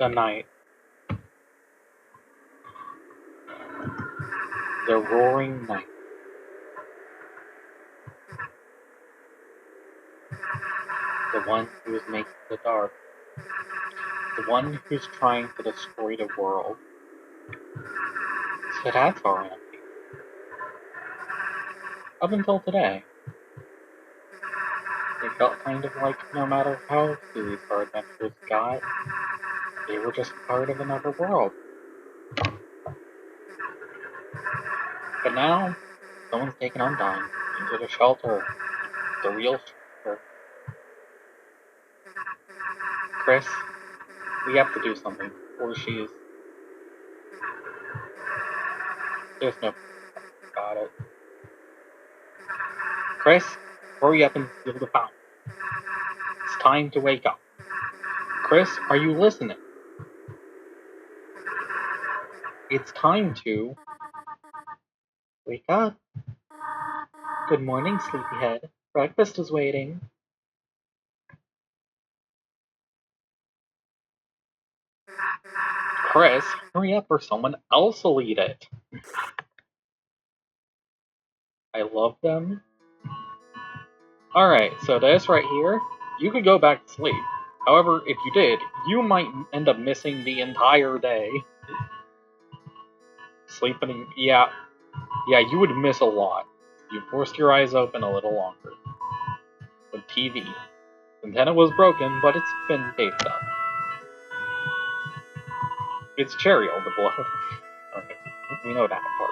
The night. The roaring night. The one who is making the dark. The one who's trying to destroy the world. So that's our enemy. Up until today. It felt kind of like no matter how through these our adventures got, they were just part of another world. But now, someone's taken Undyne into the shelter. The real shelter. Chris, we have to do something before she's... There's no about it. Chris, hurry up and seal the fountain. It's time to wake up. Chris, are you listening? It's time to wake up. Good morning, sleepyhead. Breakfast is waiting. Chris, hurry up or someone else will eat it. I love them. Alright, so this right here, you could go back to sleep. However, if you did, you might end up missing the entire day. Sleeping, yeah, you would miss a lot. You forced your eyes open a little longer. The TV. The antenna was broken, but it's been taped up. It's Cheryl, the blood. Okay, we know that part.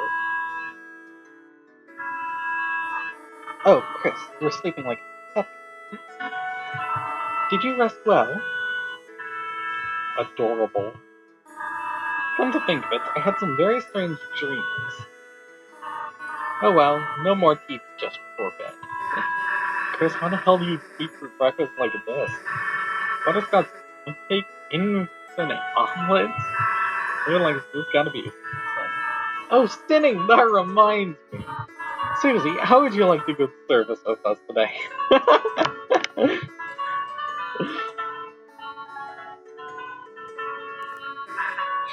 Oh, Chris, you're sleeping like a puppy. Did you rest well? Adorable. Come to think of it, I had some very strange dreams. Oh well, no more teeth just before bed. Chris, how the hell do you sleep for breakfast like this? Butterscotch pancake instant omelets? You're like, this gotta be fun. Oh, stinning! That reminds me. Susie, how would you like to go service with us today?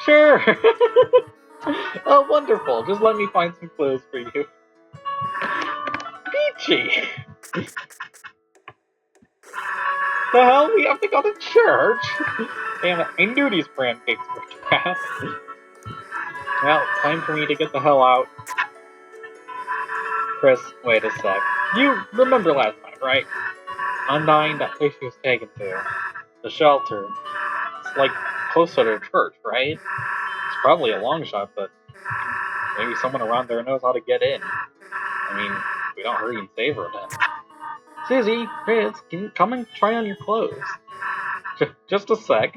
Sure! Oh, wonderful. Just let me find some clothes for you. Peachy! The hell? We have to go to church? Damn it, I knew these pancakes were crap. Well, time for me to get the hell out. Chris, wait a sec. You remember last time, right? Undyne, that place she was taken to. The shelter. It's like close to the church, right? It's probably a long shot, but maybe someone around there knows how to get in. I mean, if we don't hurry and save her then. Susie, Chris, can you come and try on your clothes? Just a sec.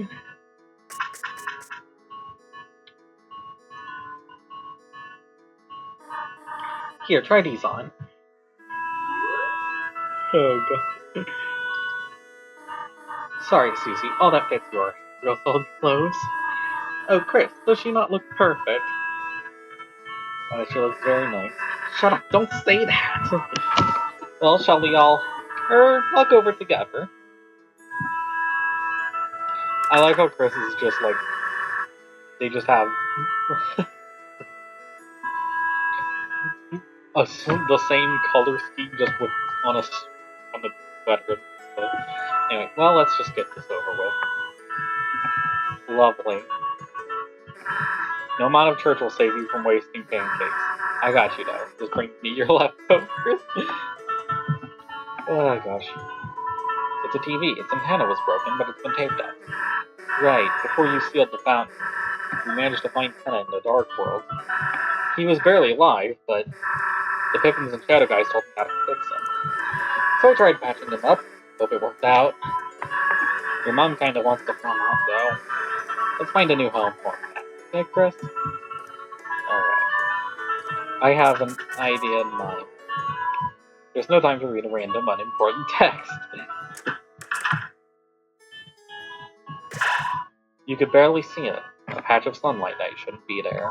Here, try these on. Oh god. Sorry, Susie, all that fits your real old clothes. Oh, Chris, does she not look perfect? She looks very nice. Shut up, don't say that! Well, shall we all walk over together? I like how Chris is just like, they just have the same color scheme just with on the sweater. So, anyway, well, let's just get this over with. Lovely. No amount of church will save you from wasting pancakes. I got you though. Just bring me your leftovers. Oh gosh. It's a TV. Its antenna was broken, but it's been taped up. Right, before you sealed the fountain, you managed to find Tenna in the Dark World. He was barely alive, but the Pippins and Shadow Guys told me how to fix him. So I tried patching him up. Hope it worked out. Your mom kinda wants to farm out though. Let's find a new home for him. Okay, Chris? Alright. I have an idea in mind. There's no time to read a random, unimportant text. You could barely see it. A patch of sunlight that shouldn't be there.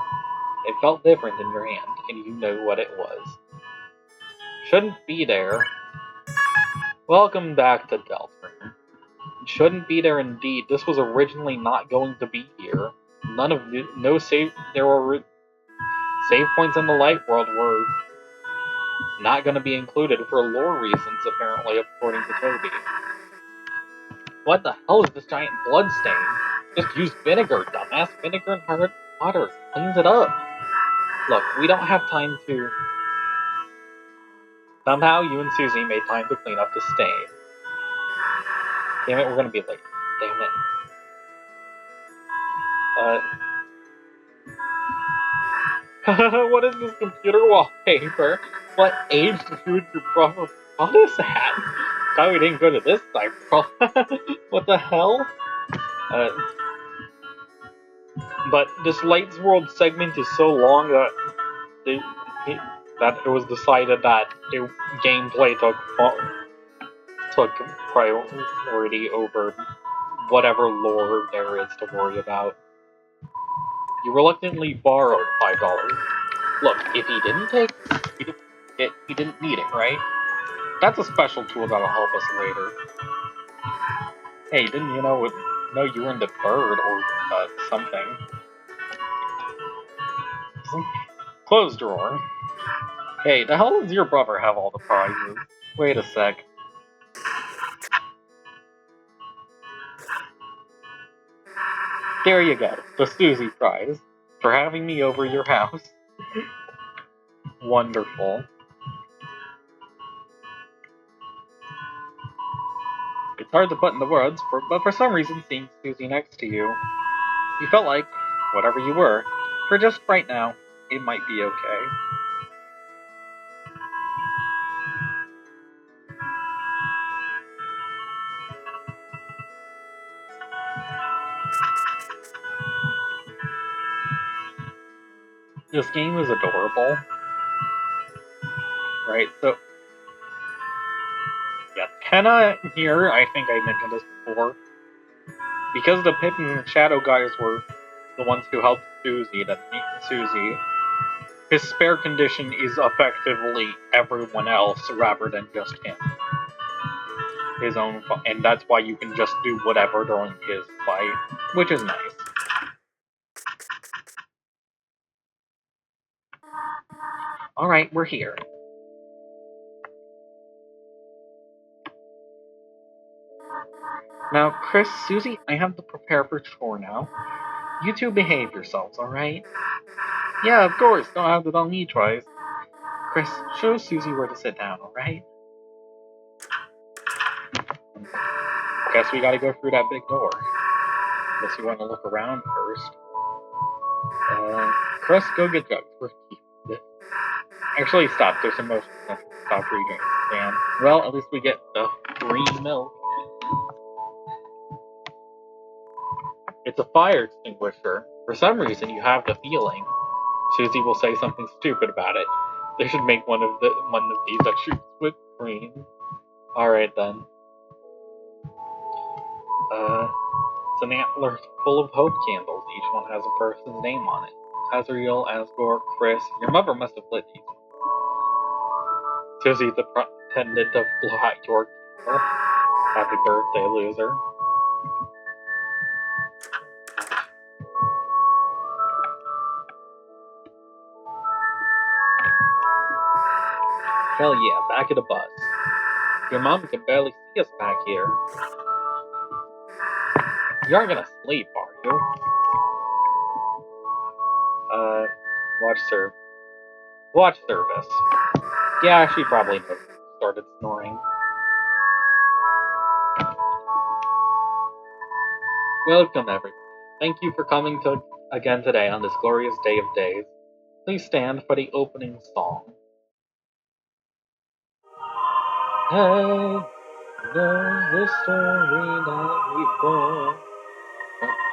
It felt different in your hand, and you knew what it was. Shouldn't be there. Welcome back to Deltarune. shouldn't be there indeed. This was originally not going to be here. No save. There were save points in the light world were not going to be included for lore reasons, apparently, according to Toby. What the hell is this giant blood stain? Just use vinegar, dumbass. Vinegar and hard water cleans it up. Look, we don't have time to... Somehow, you and Susie made time to clean up the stain. Damn it, we're gonna be late. Damn it. What is this computer wallpaper? What age did your brother brought us at? Thought we didn't go to this site. What the hell? But this Lights World segment is so long that it was decided that gameplay took priority over whatever lore there is to worry about. You reluctantly borrowed $5. Look, if he didn't take it, he didn't need it, right? That's a special tool that'll help us later. Hey, didn't you know you were in the bird or something? Closed drawer. Hey, the hell does your brother have all the prizes? Wait a sec. There you go, the Susie prize. For having me over your house. Wonderful. It's hard to put into words, but for some reason seeing Susie next to you, you felt like, whatever you were, for just right now, it might be okay. This game is adorable. Right, so... yeah, Kenna here, I think I mentioned this before. Because the Pip and Shadow guys were the ones who helped Susie, his spare condition is effectively everyone else rather than just him. His own, and that's why you can just do whatever during his fight, which is nice. Alright, we're here. Now, Chris, Susie, I have to prepare for chore now. You two behave yourselves, alright? Yeah, of course, don't have to on me twice. Chris, show Susie where to sit down, alright? Guess we gotta go through that big door. Unless you want to look around first. Chris, go get drugs. Actually, stop. There's some motion sensors. Stop reading. Damn. Well, at least we get the green milk. It's a fire extinguisher. For some reason, you have the feeling Susie will say something stupid about it. They should make one of these that shoots with green. Alright then. It's an antler full of hope candles. Each one has a person's name on it. Azrael, Asgore, Chris. Your mother must have lit these. Susie pretended to blow out your candle. Happy birthday, loser. Hell yeah, back at the bus. Your mom can barely see us back here. You aren't gonna sleep, are you? Watch service. Yeah, she probably started snoring. Welcome, everyone. Thank you for coming again today on this glorious day of days. Please stand for the opening song. Hey, knows the story that we brought.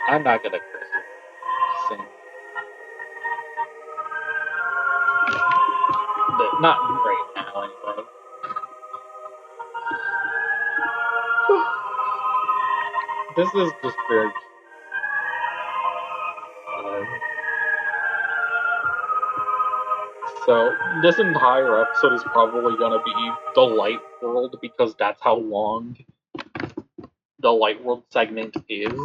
I'm not gonna sing. Not right now, anyway. This is just very... so, this entire episode is probably gonna be the light world because that's how long the Light World segment is.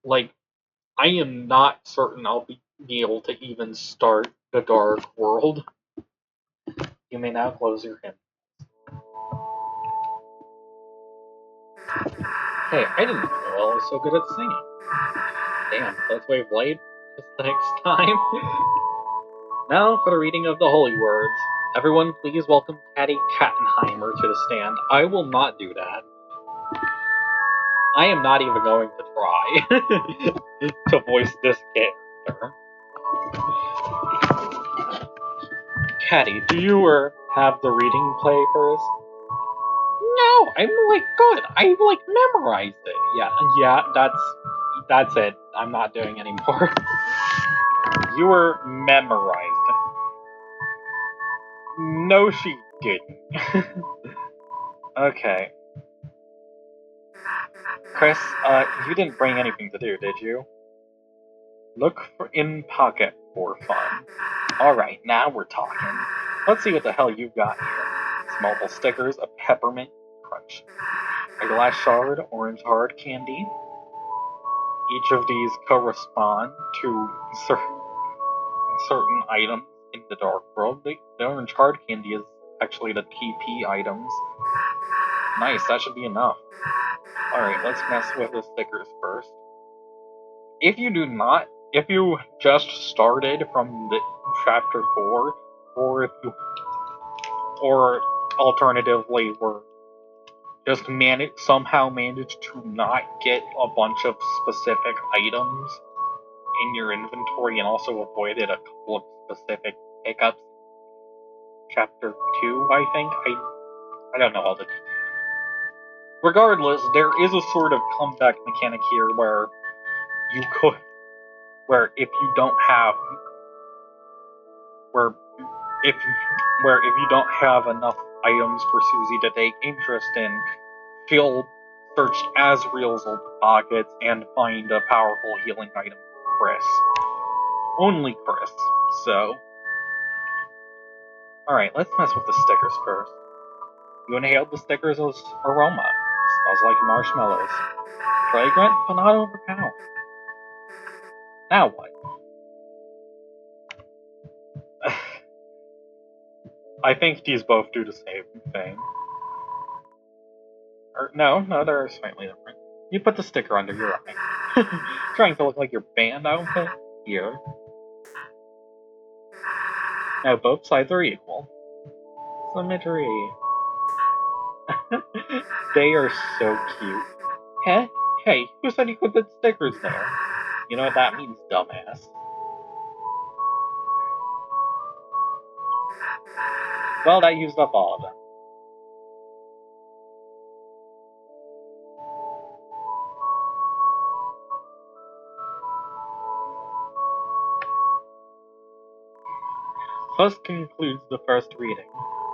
Like, I am not certain I'll be able to even start the Dark World. You may now close your hymn. Hey, I didn't know I was so good at singing. Damn, let's wave light this next time. Now for the reading of the holy words. Everyone please welcome Caddy Kattenheimer to the stand. I will not do that. I am not even going to try to voice this character. Caddy, do you have the reading papers? No, I'm good. I memorized it. Yeah, that's it. I'm not doing anymore. You were memorized. No, she didn't. Okay. Chris, you didn't bring anything to do, did you? Look in pocket for fun. Alright, now we're talking. Let's see what the hell you got here. Multiple stickers, a peppermint crunch, a glass shard, orange hard candy. Each of these correspond to certain items in the Dark World. The orange hard candy is actually the TP items. Nice, that should be enough. Alright, let's mess with the stickers first. If you just started from the chapter 4, or alternatively were just somehow managed to not get a bunch of specific items in your inventory and also avoided a couple of specific hiccups. Chapter 2, I think? I don't know all the... Regardless, there is a sort of comeback mechanic here where if you don't have if you don't have enough items for Susie to take interest in, she'll search Asriel's old pockets and find a powerful healing item for Chris. Only Chris, so... Alright, let's mess with the stickers first. You inhaled the stickers' aroma. It smells like marshmallows. Fragrant, but not overpowering. Now what? I think these both do the same thing. No, they're slightly different. You put the sticker under your eye. Trying to look like your band outfit? Here. Now both sides are equal. Symmetry. They are so cute. Huh? Hey, who said you could put stickers there? You know what that means, dumbass. Well, that used up all of them. Thus concludes the first reading.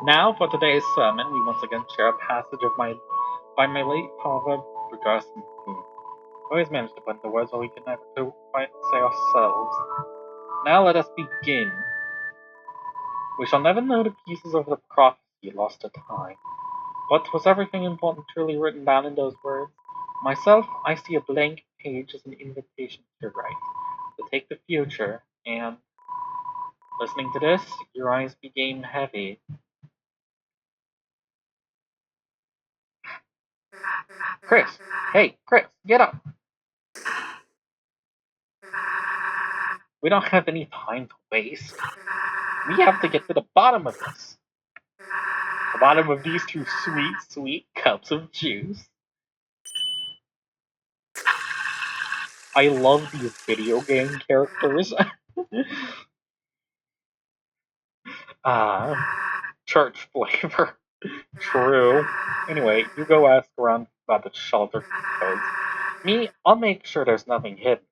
Now, for today's sermon, we once again share a passage by my late father, Bergerson. Always managed to put into words what we could never quite say ourselves. Now let us begin. We shall never know the pieces of the prophecy lost to time. But was everything important truly written down in those words? Myself, I see a blank page as an invitation to write, to take the future, and, listening to this, your eyes became heavy. Chris! Hey, Chris, get up! We don't have any time to waste. We have to get to the bottom of this. The bottom of these two sweet, sweet cups of juice. I love these video game characters. Church flavor. True. Anyway, you go ask around about the shelter codes. Me, I'll make sure there's nothing hidden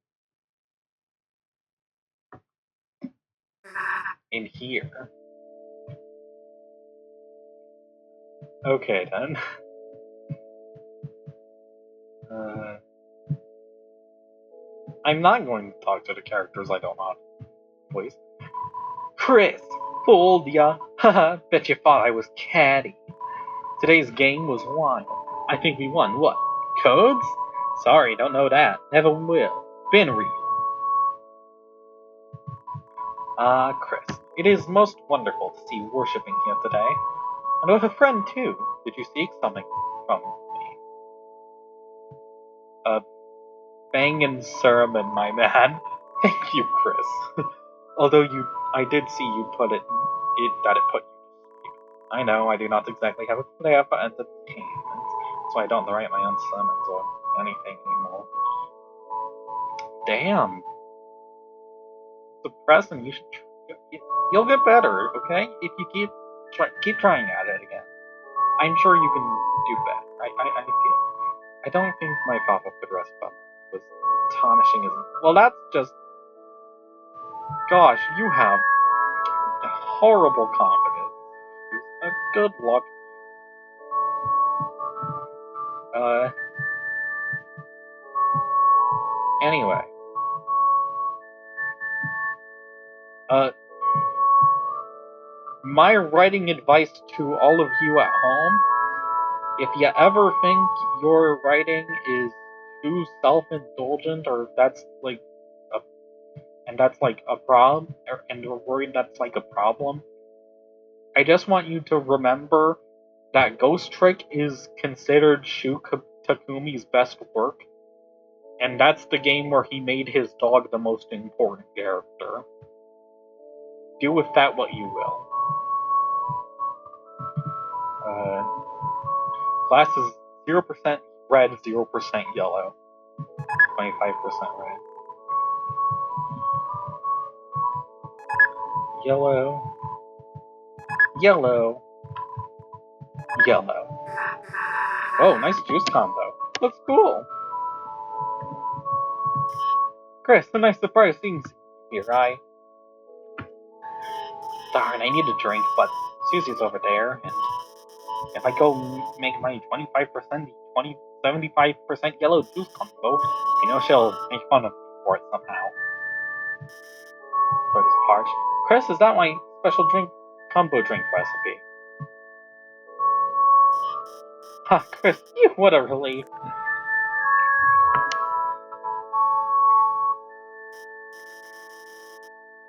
in here. Okay, then. I'm not going to talk to the characters I don't know, please. Chris! Fooled ya! Haha, bet you thought I was catty. Today's game was wild. I think we won. What? Codes? Sorry, don't know that. Never will. Been real. Chris, it is most wonderful to see you worshipping here today. And with a friend, too. Did you seek something from me? A bangin' sermon, my man. Thank you, Chris. Although I did see you put that it put you to sleep. I know, I do not exactly have a flair for entertainment, so I don't write my own sermons or anything anymore. Damn. Depressing. You'll get better, okay? If you keep trying at it again. I'm sure you can do better. I feel. I don't think my papa could rest from it. Was tarnishing his. Well, that's just. Gosh, you have horrible confidence. Good luck. Anyway. Uh, my writing advice to all of you at home: if you ever think your writing is too self-indulgent, or that's like a problem, and you're worried that's like a problem, I just want you to remember that Ghost Trick is considered Shu Takumi's best work, and that's the game where he made his dog the most important character. Do with that what you will. Class is 0% red, 0% yellow, 25% red. Yellow, yellow, yellow. Oh, nice juice combo. Looks cool. Chris, a nice surprise seeing you here. Darn, I need a drink, but Susie's over there, and if I go make my 25%, 75% yellow juice combo, she'll make fun of me for it somehow. For this parch. Chris, is that my special combo drink recipe? Ha, Chris, what a relief.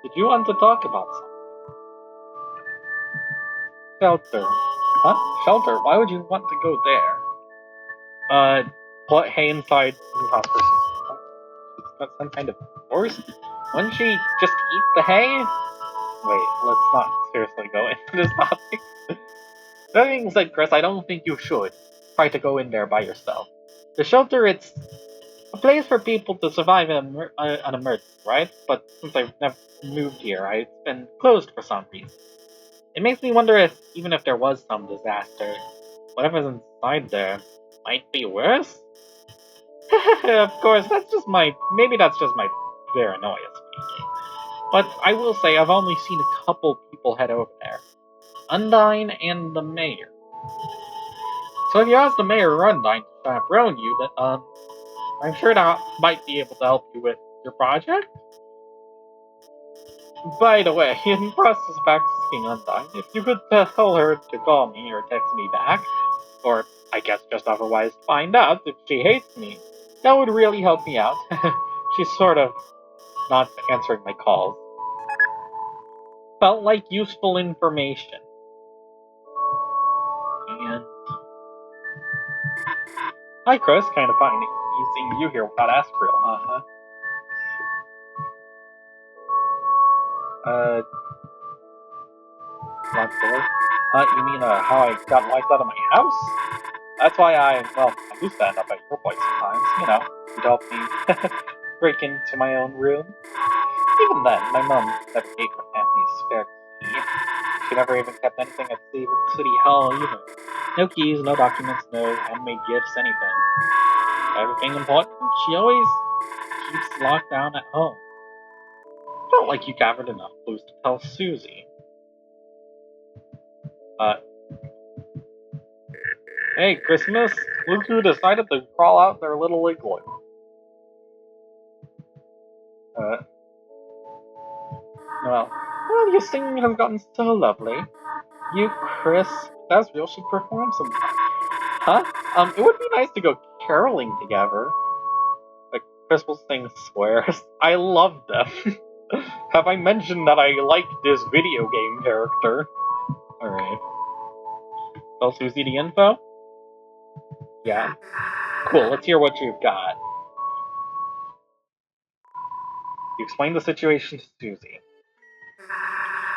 Did you want to talk about something? Shelter. Huh? Shelter? Why would you want to go there? Put hay inside the house for Susie. She's got some kind of horse? Wouldn't she just eat the hay? Wait, let's not seriously go into this topic. That being said, Chris, I don't think you should try to go in there by yourself. The shelter, it's a place for people to survive an emergency, right? But since I've never moved here, it's been closed for some reason. It makes me wonder if, even if there was some disaster, whatever's inside there might be worse? Of course, maybe that's just my paranoia speaking. But I will say I've only seen a couple people head over there. Undyne and the mayor. So if you ask the mayor or Undyne to chaperone you, then, I'm sure that might be able to help you with your project. By the way, in process of asking Undyne, if you could tell her to call me or text me back, or I guess just otherwise find out if she hates me, that would really help me out. She's sort of not answering my calls. Felt like useful information. And hi, Chris. Kind of finding seeing you here without Aspriel, huh? Locked door. You mean how I got locked out of my house? That's why I do stand up at your place sometimes. You'd help me break into my own room. Even then, my mom never gave her family a spare key. She never even kept anything at City Hall either. No keys, no documents, no handmade gifts, anything. Everything important, she always keeps locked down at home. Felt like you gathered enough clues to tell Susie. Hey, Christmas! Look who decided to crawl out their little igloo. Well, your singing has gotten so lovely. You, Chris, That's real. Should perform sometime. Huh? It would be nice to go caroling together. Like Crystal sings swears. I love them. Have I mentioned that I like this video game character? Alright. Tell Susie the info? Yeah. Cool, let's hear what you've got. You explain the situation to Susie.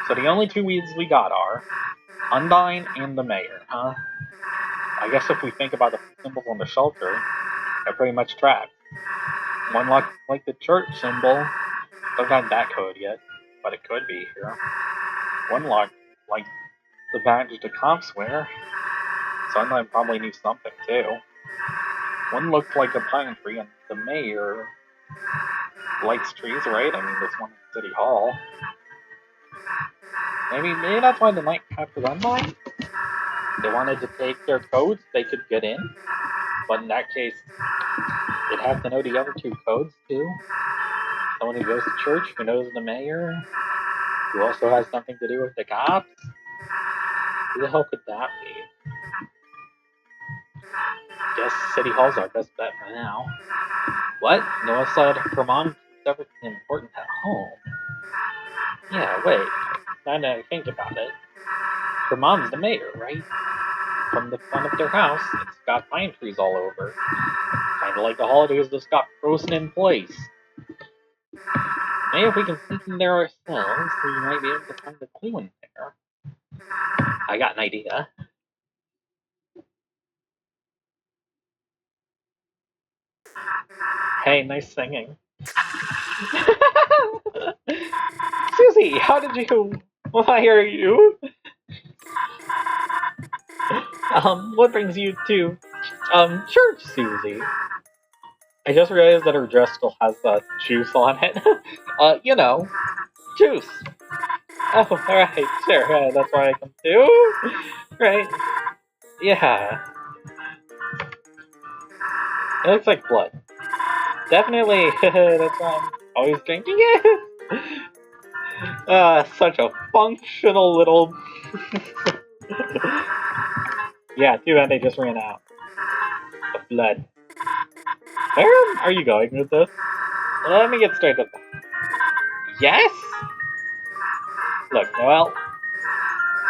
So the only two weeds we got are Undine and the mayor, huh? I guess if we think about the symbols on the shelter, they're pretty much tracked. One like the church symbol. Don't got that code yet, but it could be here. One like the badge the cops wear. Sunlight probably knew something too. One looked like a pine tree, and the mayor likes trees, right? I mean, there's one in City Hall. Maybe that's why the night after Sunlight. They wanted to take their codes, they could get in. But in that case, they'd have to know the other two codes too. Someone who goes to church, who knows the mayor, who also has something to do with the cops. Who the hell could that be? Guess City Hall's our best bet for now. What? Noah said her mom keeps everything important at home. Yeah, wait. Now that I think about it, her mom's the mayor, right? From the front of their house, it's got pine trees all over. Kinda like the holidays just got frozen in place. Maybe if we can sneak in there ourselves, we might be able to find the clue in there. I got an idea. Hey, nice singing. Susie, how did you... Why are you? What brings you to, church, Susie? I just realized that her dress still has, juice on it. You know, juice. Oh, alright, sure, that's why I come too. Right. Yeah. It looks like blood. Definitely, that's why I'm always drinking it. Such a functional little... Yeah, too bad they just ran out of blood. Where are you going with this? Let me get straight to that. Yes? Look, Noelle,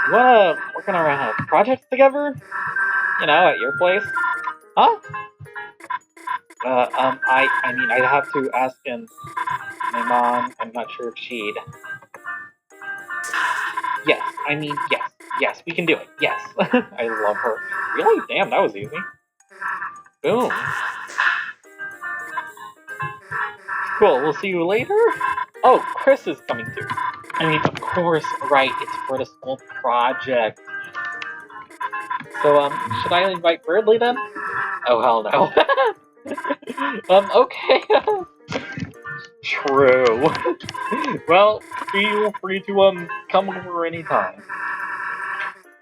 you wanna work on our projects together? You know, at your place? Huh? I mean, I'd have to ask my mom. I'm not sure if she'd... Yes, I mean, yes, we can do it, yes. I love her. Really? Damn, that was easy. Boom. Cool, we'll see you later? Oh, Chris is coming too. I mean, of course, right, it's for the school project. So, should I invite Bradley then? Oh, hell no. Okay. True. Well, feel free to, come over anytime.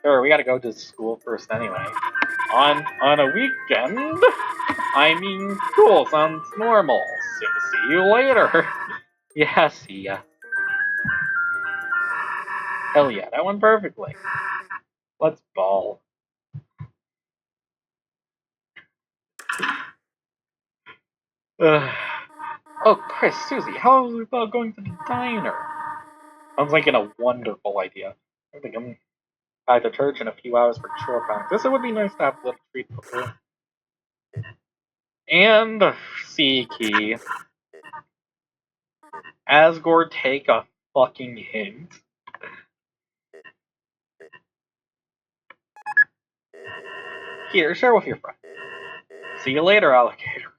Sure, we gotta go to school first anyway. On a weekend? I mean, cool, sounds normal. See you later. Yeah, see ya. Hell yeah, that went perfectly. Let's ball. Oh, Chris, Susie, how about going to the diner? Sounds like a wonderful idea. I think I'm back to church in a few hours for chore practice. It would be nice to have a little treat before. And C key. Asgore, take a fucking hint. Here, share with your friend. See you later, alligator.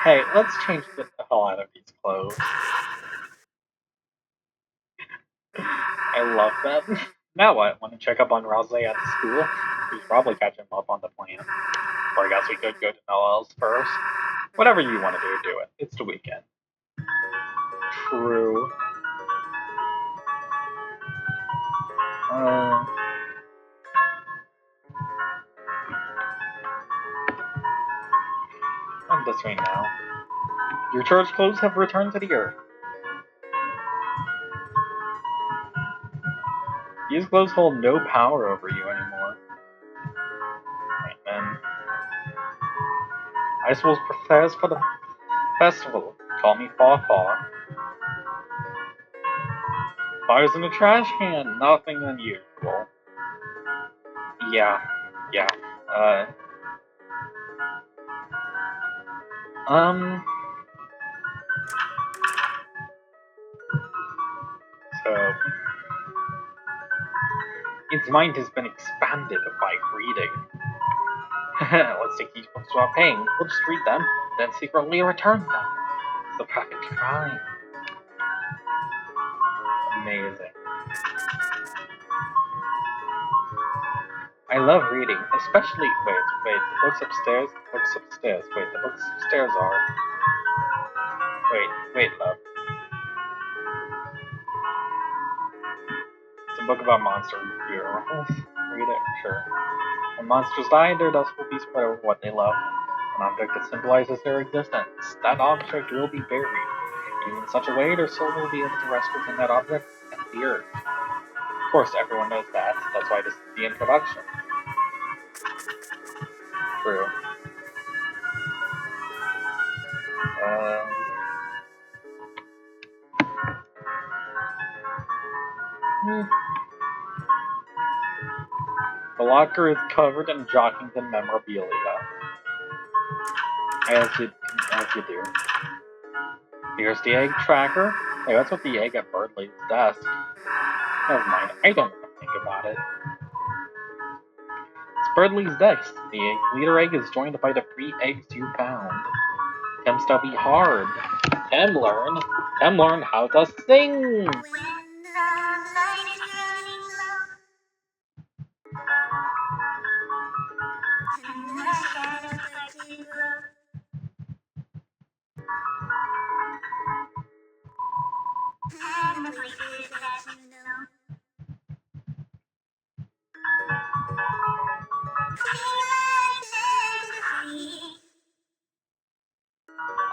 Hey, let's change the hell out of these clothes. I love them. Now what? Want to check up on Rouse at the school? We should probably catch him up on the plan. Or I guess we could go to Noelle's first. Whatever you want to do it. It's the weekend. True. On this right now. Your church clothes have returned to the earth. These clothes hold no power over you anymore. Right, then. I suppose prepares for the festival. Call me Faw Faw. Fires in the trash can. Nothing unusual. Yeah. Um. So, its mind has been expanded by reading. Let's take these books without paying. We'll just read them, then secretly return them. It's the perfect crime. Amazing. I love reading, especially. Wait, the books upstairs? Wait, the books upstairs are. Wait, love. It's a book about monster murals. Read it, sure. When monsters die, their dust will be spread over what they love. An object that symbolizes their existence. That object will be buried. In such a way, their soul will be able to rest within that object and the earth. Of course, everyone knows that. That's why this is the introduction. True. The locker is covered in Jockington memorabilia. As you do. Here's the egg tracker. Hey, that's what the egg at Birdley's desk. Never mind, I don't want to think about it. It's Birdley's desk. The leader egg is joined by the 3 eggs you found. Tem study hard. Tem learn how to sing!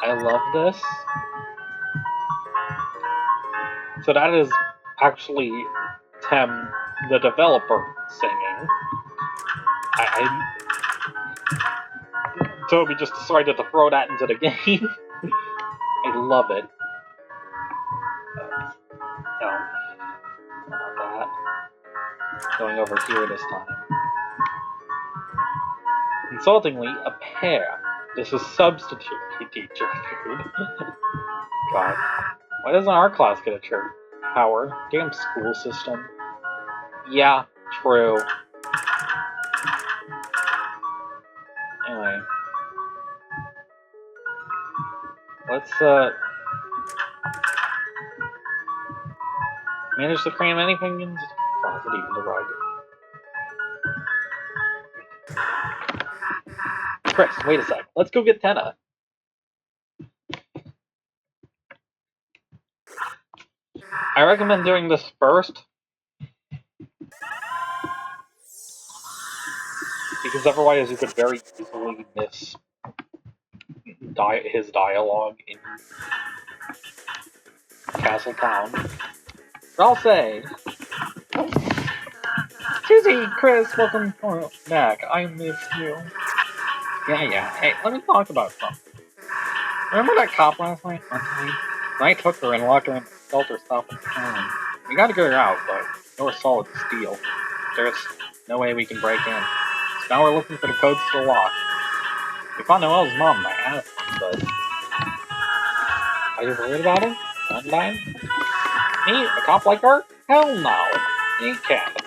I love this. So that is actually Tem, the developer, singing. Toby just decided to throw that into the game. I love it. No, not that. Going over here this time. Insultingly, a pear. This is substitute teacher food. God. Why doesn't our class get a chair? Howard. Damn school system. Yeah, true. Anyway. Let's, manage to cram anything into the closet, even the rug. Chris, wait a sec. Let's go get Tenna. I recommend doing this first. Because otherwise you could very easily miss his dialogue in Castletown. But I'll say... Susie, Chris, welcome back. I miss you. Yeah. Hey, let me talk about something. Remember that cop last night? I took her and locked her in the shelter stop in town. We gotta get her out, but no solid steel. There's no way we can break in. So now we're looking for the codes to the lock. We found Noelle's mom by accident, but... Are you worried about her? One time? Me? A cop like her? Hell no. You can't.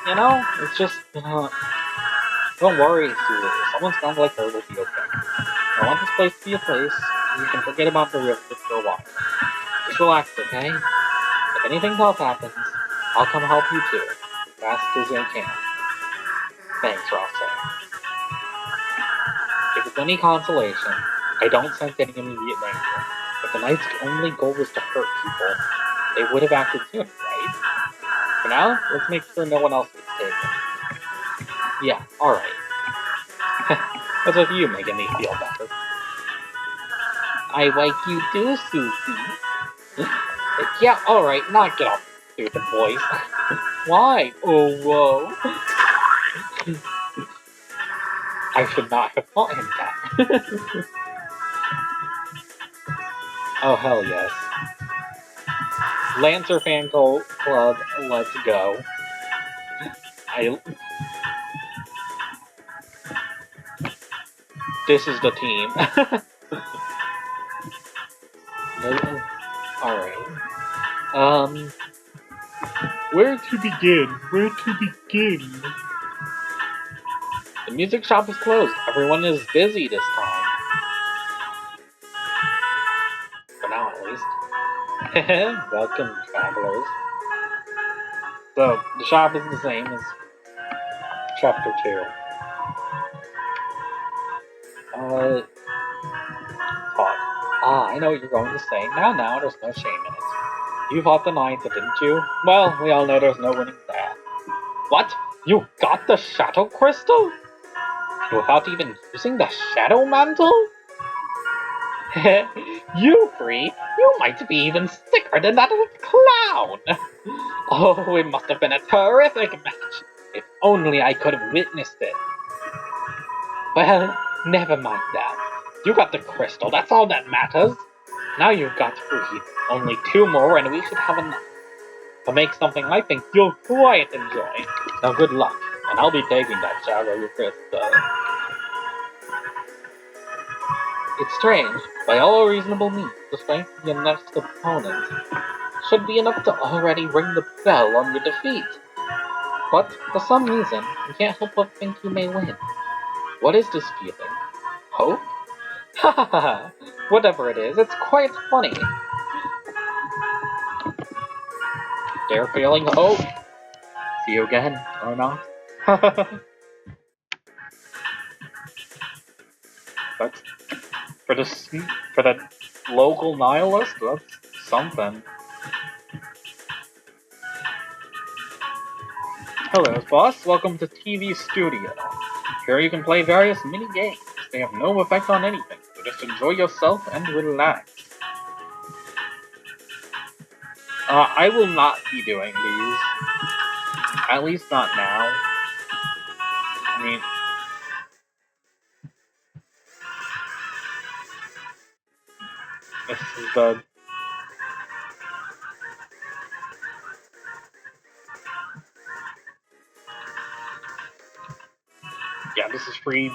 You know, it's just... don't worry, Susie. Someone strong like her will be okay. I want this place to be a place where you can forget about the risk for a while. Just relax, okay? If anything tough happens, I'll come help you too. Fast as I can. Thanks, Rosso. If it's any consolation, I don't sense any immediate danger. If the Knight's only goal was to hurt people, they would have acted sooner, right? For now, let's make sure no one else gets taken. Yeah, alright. What's with you making me feel better? I like you too, Susie. Yeah, alright, knock it off, stupid boys. Why? Oh, whoa. I should not have taught him that. Oh, hell yes. Lancer Fan Club, let's go. This is the team. Alright. Where to begin? Where to begin? The music shop is closed. Everyone is busy this time. For now, at least. Welcome, travelers. So, the shop is the same as Chapter 2. Talk. Ah, I know what you're going to say. Now, there's no shame in it. You fought the knights, didn't you? Well, we all know there's no winning that. What? You got the Shadow Crystal? Without even using the Shadow Mantle? You three, you might be even sicker than that clown! Oh, it must have been a terrific match. If only I could have witnessed it. Well, never mind that. You got the crystal, that's all that matters. Now you've got three. Only two more and we should have enough. To make something I think you'll quite enjoy. Now good luck, and I'll be taking that Shadow Crystal. It's strange. By all reasonable means, the strength of your next opponent should be enough to already ring the bell on your defeat. But, for some reason, you can't help but think you may win. What is this feeling? Hope? Ha ha ha ha! Whatever it is, it's quite funny. They're feeling hope. See you again, or not? That's for the local nihilist. That's something. Hello, boss. Welcome to TV Studio. Here you can play various mini games. They have no effect on anything, so just enjoy yourself and relax. I will not be doing these. At least not now. I mean, this is the... Yeah, this is free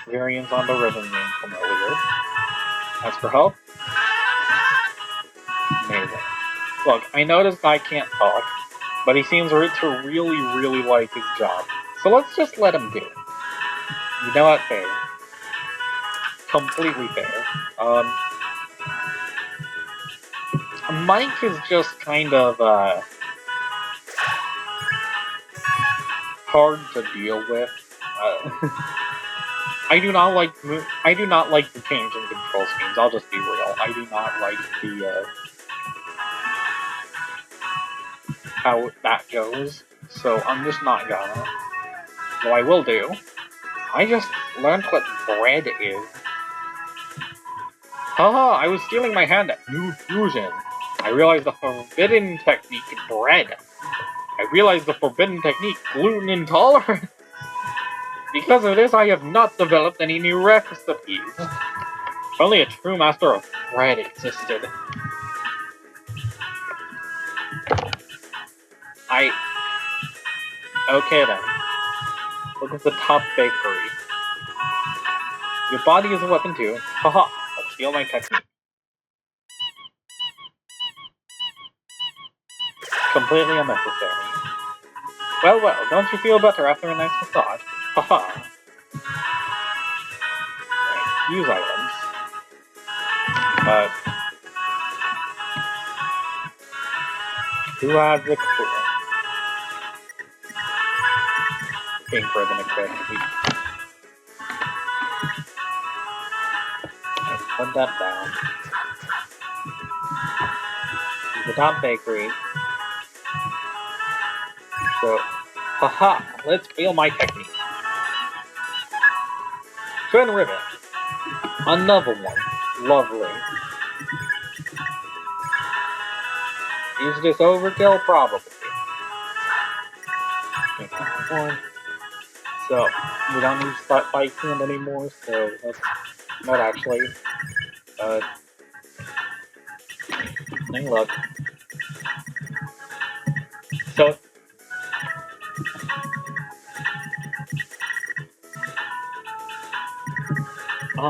variants on the rhythm game from earlier. As for help, amazing. Look, I know this guy can't talk, but he seems to really like his job. So let's just let him do it. You know what? Fair. Completely fair. Mike is just kind of, hard to deal with. I do not like the change in control schemes. I'll just be real. I do not like the how that goes. So I'm just not gonna. What I will do. I just learned what bread is. Haha! I was stealing my hand at New Fusion. I realized the forbidden technique bread. I realized the forbidden technique gluten intolerance. Because of this, I have not developed any new recipes. Only a true master of bread existed. Okay then. Look at the top bakery. Your body is a weapon too. Haha, let's feel my technique. Completely unnecessary. Well, don't you feel better after a nice massage? Haha. Right, use items. Who has the clue? Pink ribbon equipped. Let's put that down. Use the top bakery. So, haha, let's feel my technique. Twin ribbon. Another one. Lovely. Is this overkill? Probably. One. So, we don't need Spotlight Hand anymore, so that's not actually, thing luck. So, I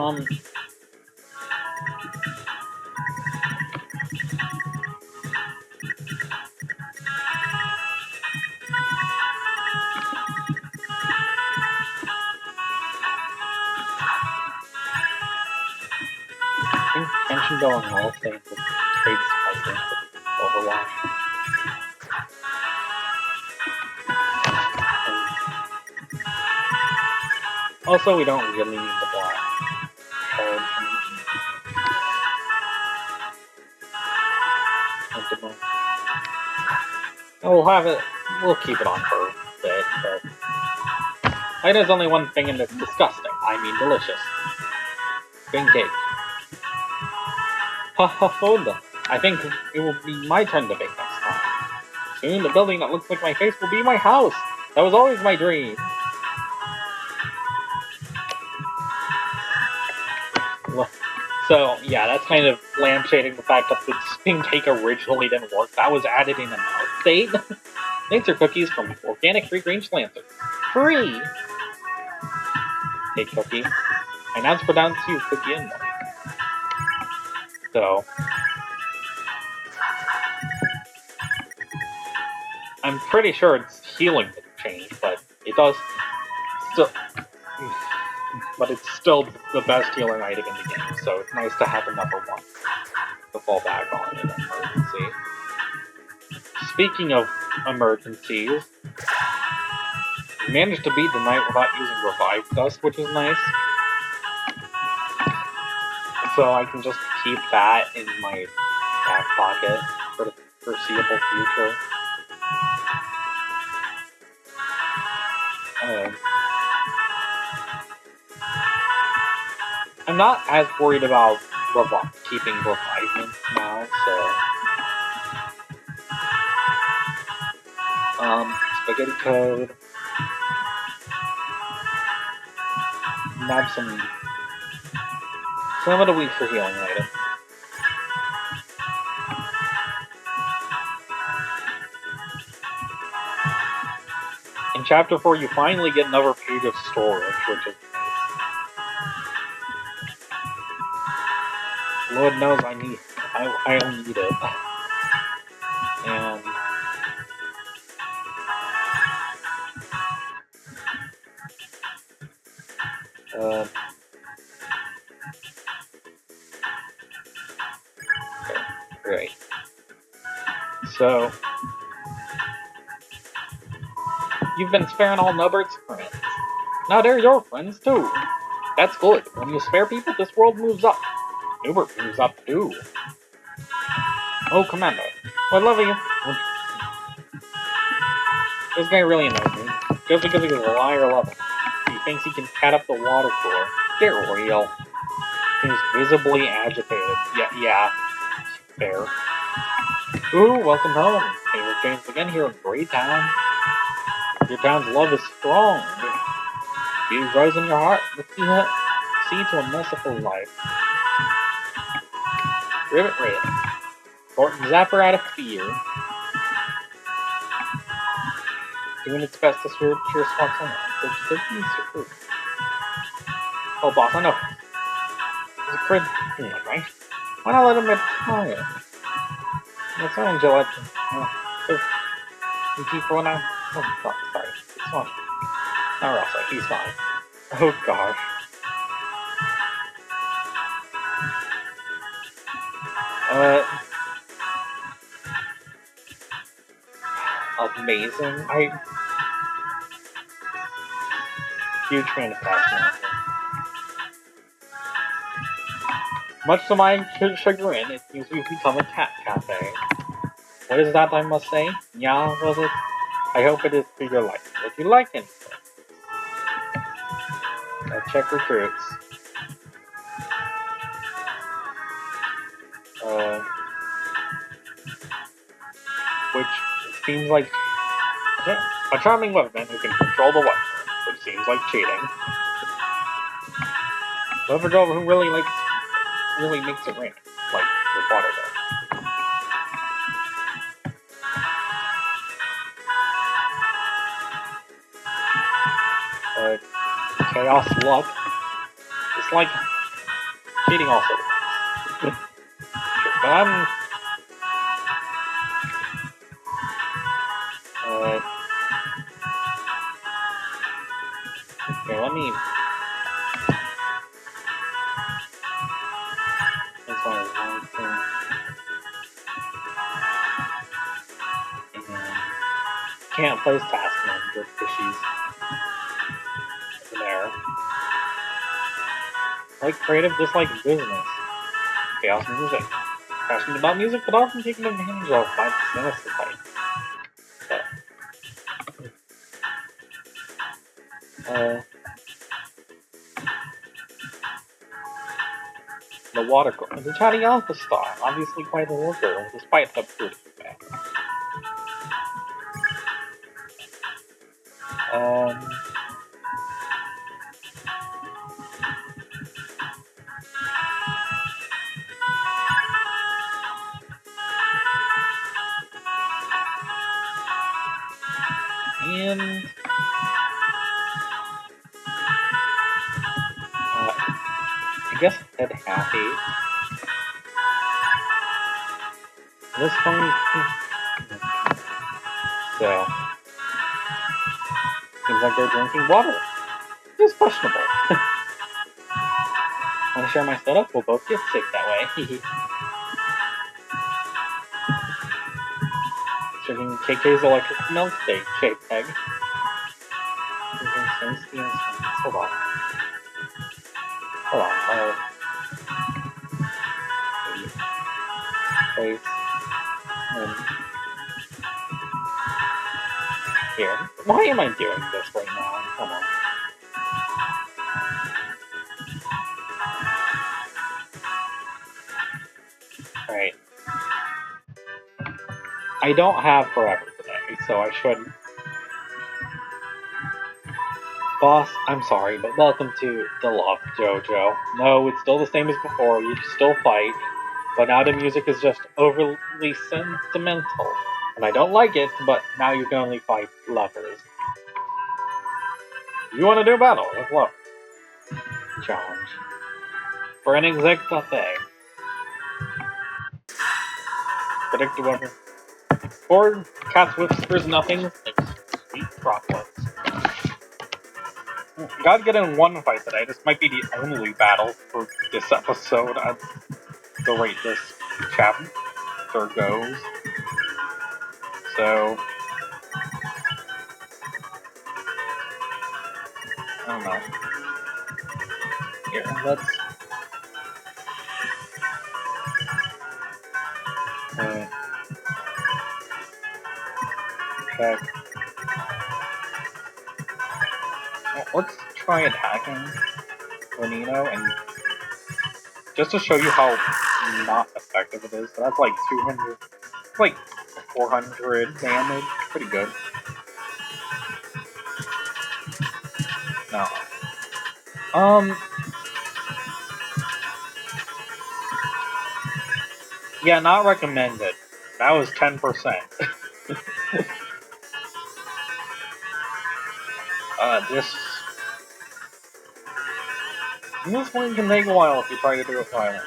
think tension going all things with trade spiking Overwatch. Also, we don't really need the black card at the moment. And we'll have it, we'll keep it on for a bit, but I know there's only one thing and it's disgusting. I mean delicious. Green cake. Ha ha ha. I think it will be my turn to bake next time. Soon the building that looks like my face will be my house. That was always my dream. So, yeah, that's kind of lampshading the fact that the spin cake originally didn't work. That was added in an update. Lancer cookies from organic free-range Lancer. Free! Cake cookie. And that's pronounced you cookie in one. So, I'm pretty sure it's healing that changed, but it does still... But it's still the best healing item in the game, so it's nice to have another one to fall back on in an emergency. Speaking of emergencies, we managed to beat the night without using Revive Dust, which is nice. So I can just keep that in my back pocket for the foreseeable future. I'm not as worried about keeping revivements now, so... Spaghetti code. Nab some of the weak for healing item. In Chapter 4, you finally get another page of storage, which is nice. Lord knows I need it. And... Great. So... You've been sparing all Nubbert's friends. Now they're your friends, too. That's good. When you spare people, this world moves up. Nubert moves up, too. Oh, Commander. I love you. This guy really annoys me. Just because he's a liar level. He thinks he can cat up the water cooler. Get real. He's visibly agitated. Yeah. Fair. Ooh, welcome home. Favorite James again here in Greytown. Your town's love is strong. You rise in your heart. Let's see to a merciful life. Rivet Red. Thornton Zapper out of fear. Doing its best to cheer spots on. Oh, boss, I know. He's a crit. Right? Why not let him retire? That's fine, Gillette. You keep going out. Oh, sorry. It's fine. Not Russell, he's fine. Oh, gosh. Amazing. Huge fan of Fast. Much to my chagrin, it seems we've become a cat cafe. What is that I must say? Yeah, was it? I hope it is to your liking. Would you like it? Check recruits. Which seems like A charming weatherman who can control the weather, which seems like cheating. Weather girl who really makes it rain, like with water though. Chaos luck. It's like cheating also. But I'm okay, let me that's why can't place task manager because she's there. Like creative, just like business. Chaos music. Passionate about music, but often taken advantage of by the sinister type. The water girl. The chatty alpha star, obviously quite a worker, despite her pretty bad. And I guess head happy. This phone. So seems like they're drinking water. It's questionable. Want to share my setup? We'll both get sick that way. Drinking KK's electric milk shake egg. Hold on. Place. Here. Why am I doing this right now? Come on. Alright. I don't have forever today, so I shouldn't. Boss, I'm sorry, but welcome to the Love JoJo. No, it's still the same as before, you still fight, but now the music is just overly sentimental. And I don't like it, but now you can only fight lovers. You want to do battle with love? Challenge. For an exact buffet. Predict the weather. Or Cat's Whispers nothing like sweet chocolates. Gotta get in one fight today. This might be the only battle for this episode. I'd the rate this chapter goes. So I don't know. Here, let's check. Let's try attacking Bonino and just to show you how not effective it is. So that's like 200, like 400 damage. Pretty good. No. Yeah, not recommended. That was 10%. This one can take a while if you try to do it violently.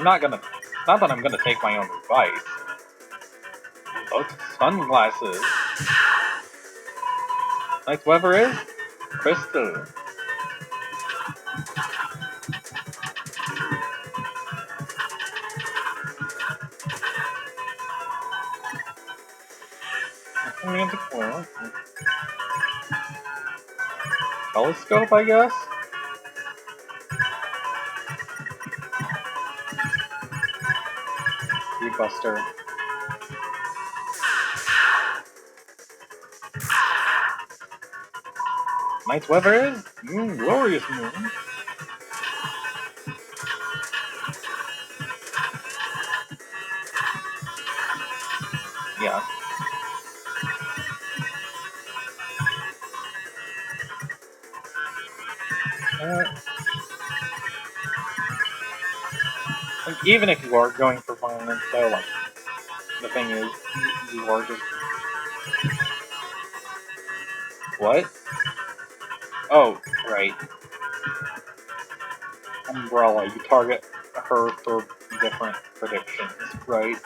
Not that I'm gonna take my own advice. Both sunglasses. Nice weather is crystal. Romantic world. Telescope, I guess. Buster. Nice weather is? Glorious moon. Like, even if you are going for violence, though, like, the thing is, you are just... What? Oh, right. Umbrella, you target her for different predictions, right?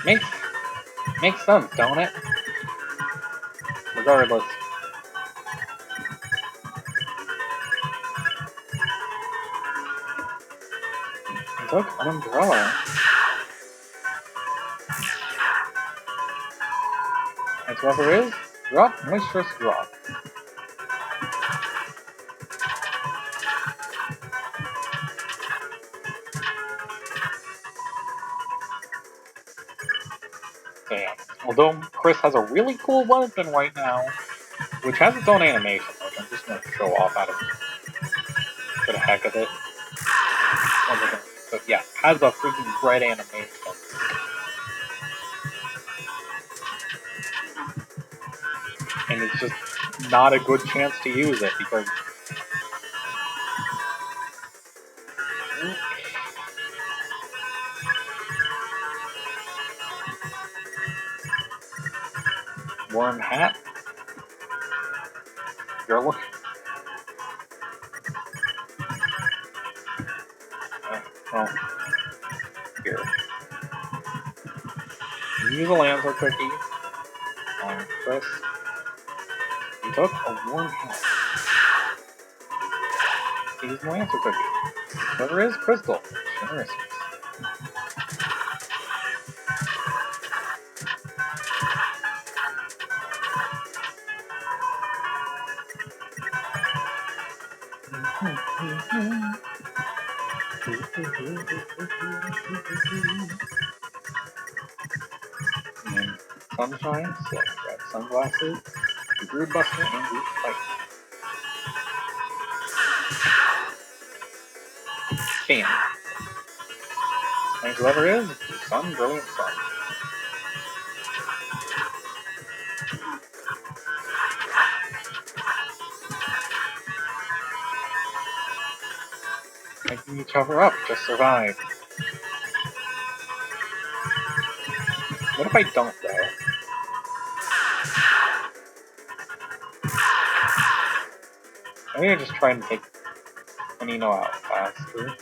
Makes sense, don't it? Regardless. He took an umbrella. That's what there is. Drop, moisturous drop. So yeah. Although Chris has a really cool weapon right now, which has its own animation, which I'm just gonna show off out of for the heck of it. But yeah, has a freaking great animation. And it's just not a good chance to use it because worm hat. You're looking. Well, here. Use a Lancer cookie on Chris. He took a warm hat. Use the Lancer cookie. Whatever is crystal. Generous. And sunshine, so got sunglasses, Groove Buster, and Groove Fight. Bam. And whoever is, sun, brilliant sun. Making each other up, just survive. What if I don't, though? I think I'm just trying to take Anino out faster.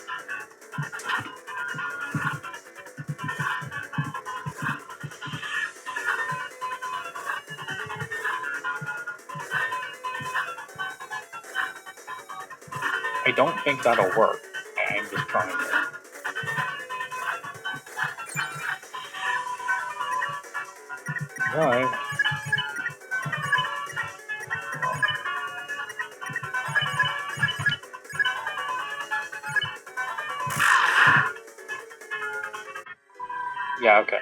I don't think that'll work. I'm just trying to. Right. Yeah, okay.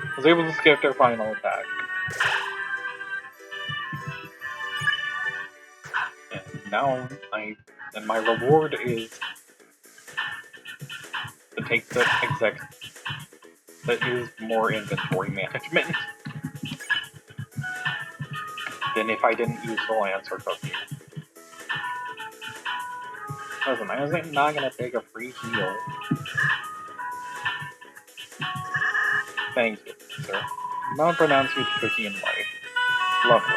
I was able to skip their final attack. And now my reward is to take the exec that is more inventory management than if I didn't use the Lancer cookie. Listen, I was not gonna take a free heal. Thank you, sir. Now pronounce you the cookie in life. Lovely.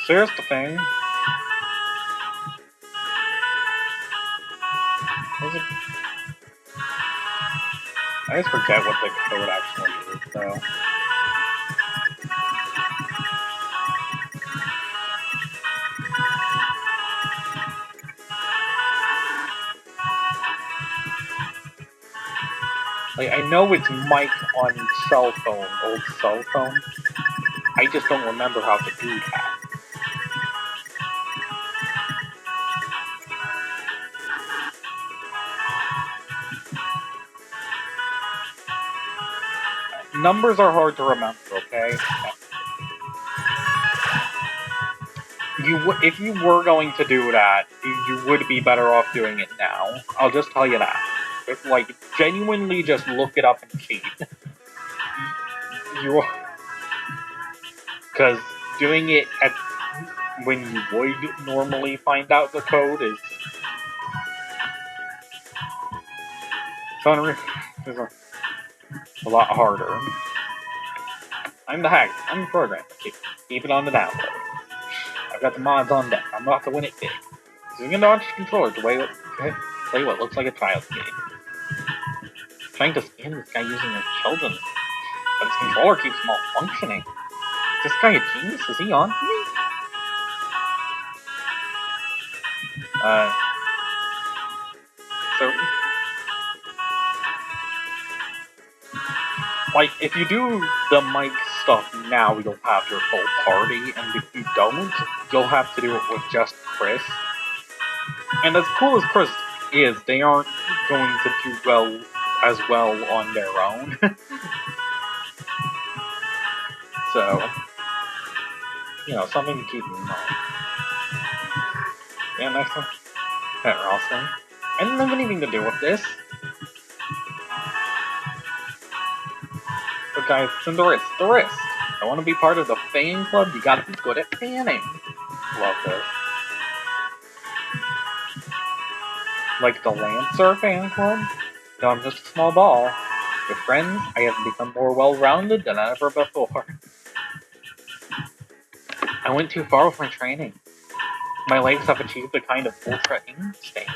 So here's the thing. I always forget what the code actually is, though. Like, I know it's Mike on cell phone, old cell phone. I just don't remember how to do that. Numbers are hard to remember, okay? If you were going to do that, you would be better off doing it now. I'll just tell you that. If, like, genuinely just look it up and cheat. You, because doing it at when you would normally find out the code is a lot harder. I'm the hack. I'm the program. Keep it on the download. I've got the mods on deck. I'm about to win it big. Using a launch controller to play what looks like a child's game. Trying to scan this guy using his children, but his controller keeps malfunctioning. Is this guy a genius? Is he on to me? So, like, if you do the mic stuff now, you'll have your full party, and if you don't, you'll have to do it with just Chris. And as cool as Chris is, they aren't going to do as well on their own. So, something to keep in mind. Yeah, next one. Pet Ralston. I didn't have anything to do with this. But guys, it's in the wrist. The wrist. I want to be part of the fan club, you gotta be good at fanning. Love this. Like the Lancer fan club? No, I'm just a small ball. With friends, I have become more well-rounded than ever before. I went too far with my training. My legs have achieved a kind of ultra instinct,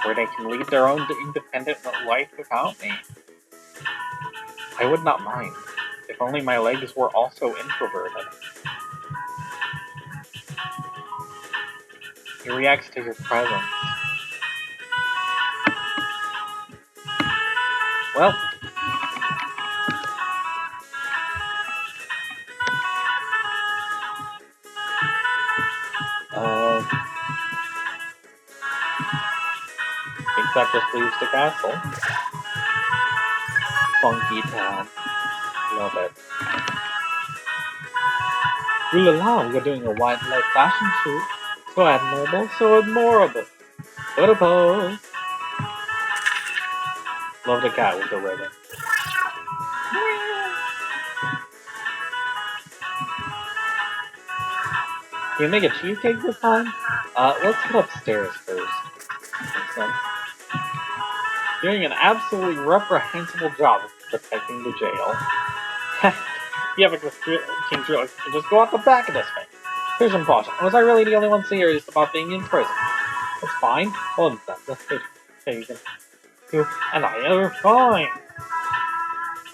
where they can lead their own independent life without me. I would not mind, if only my legs were also introverted. He reacts to your presence. Well, I think that just leaves the castle. Funky town. Love it. Ooh la la, we're doing a wildlife fashion shoot. So admirable, so admirable. What a pose. Love the cat with the ribbon. Can we make a cheesecake this time? Let's head upstairs first. Makes sense. Doing an absolutely reprehensible job of protecting the jail. Yeah, because King's real. Just go out the back of this thing. Here's some caution. Was I really the only one serious about being in prison? That's fine. Hold on, that's taken. You and I are fine.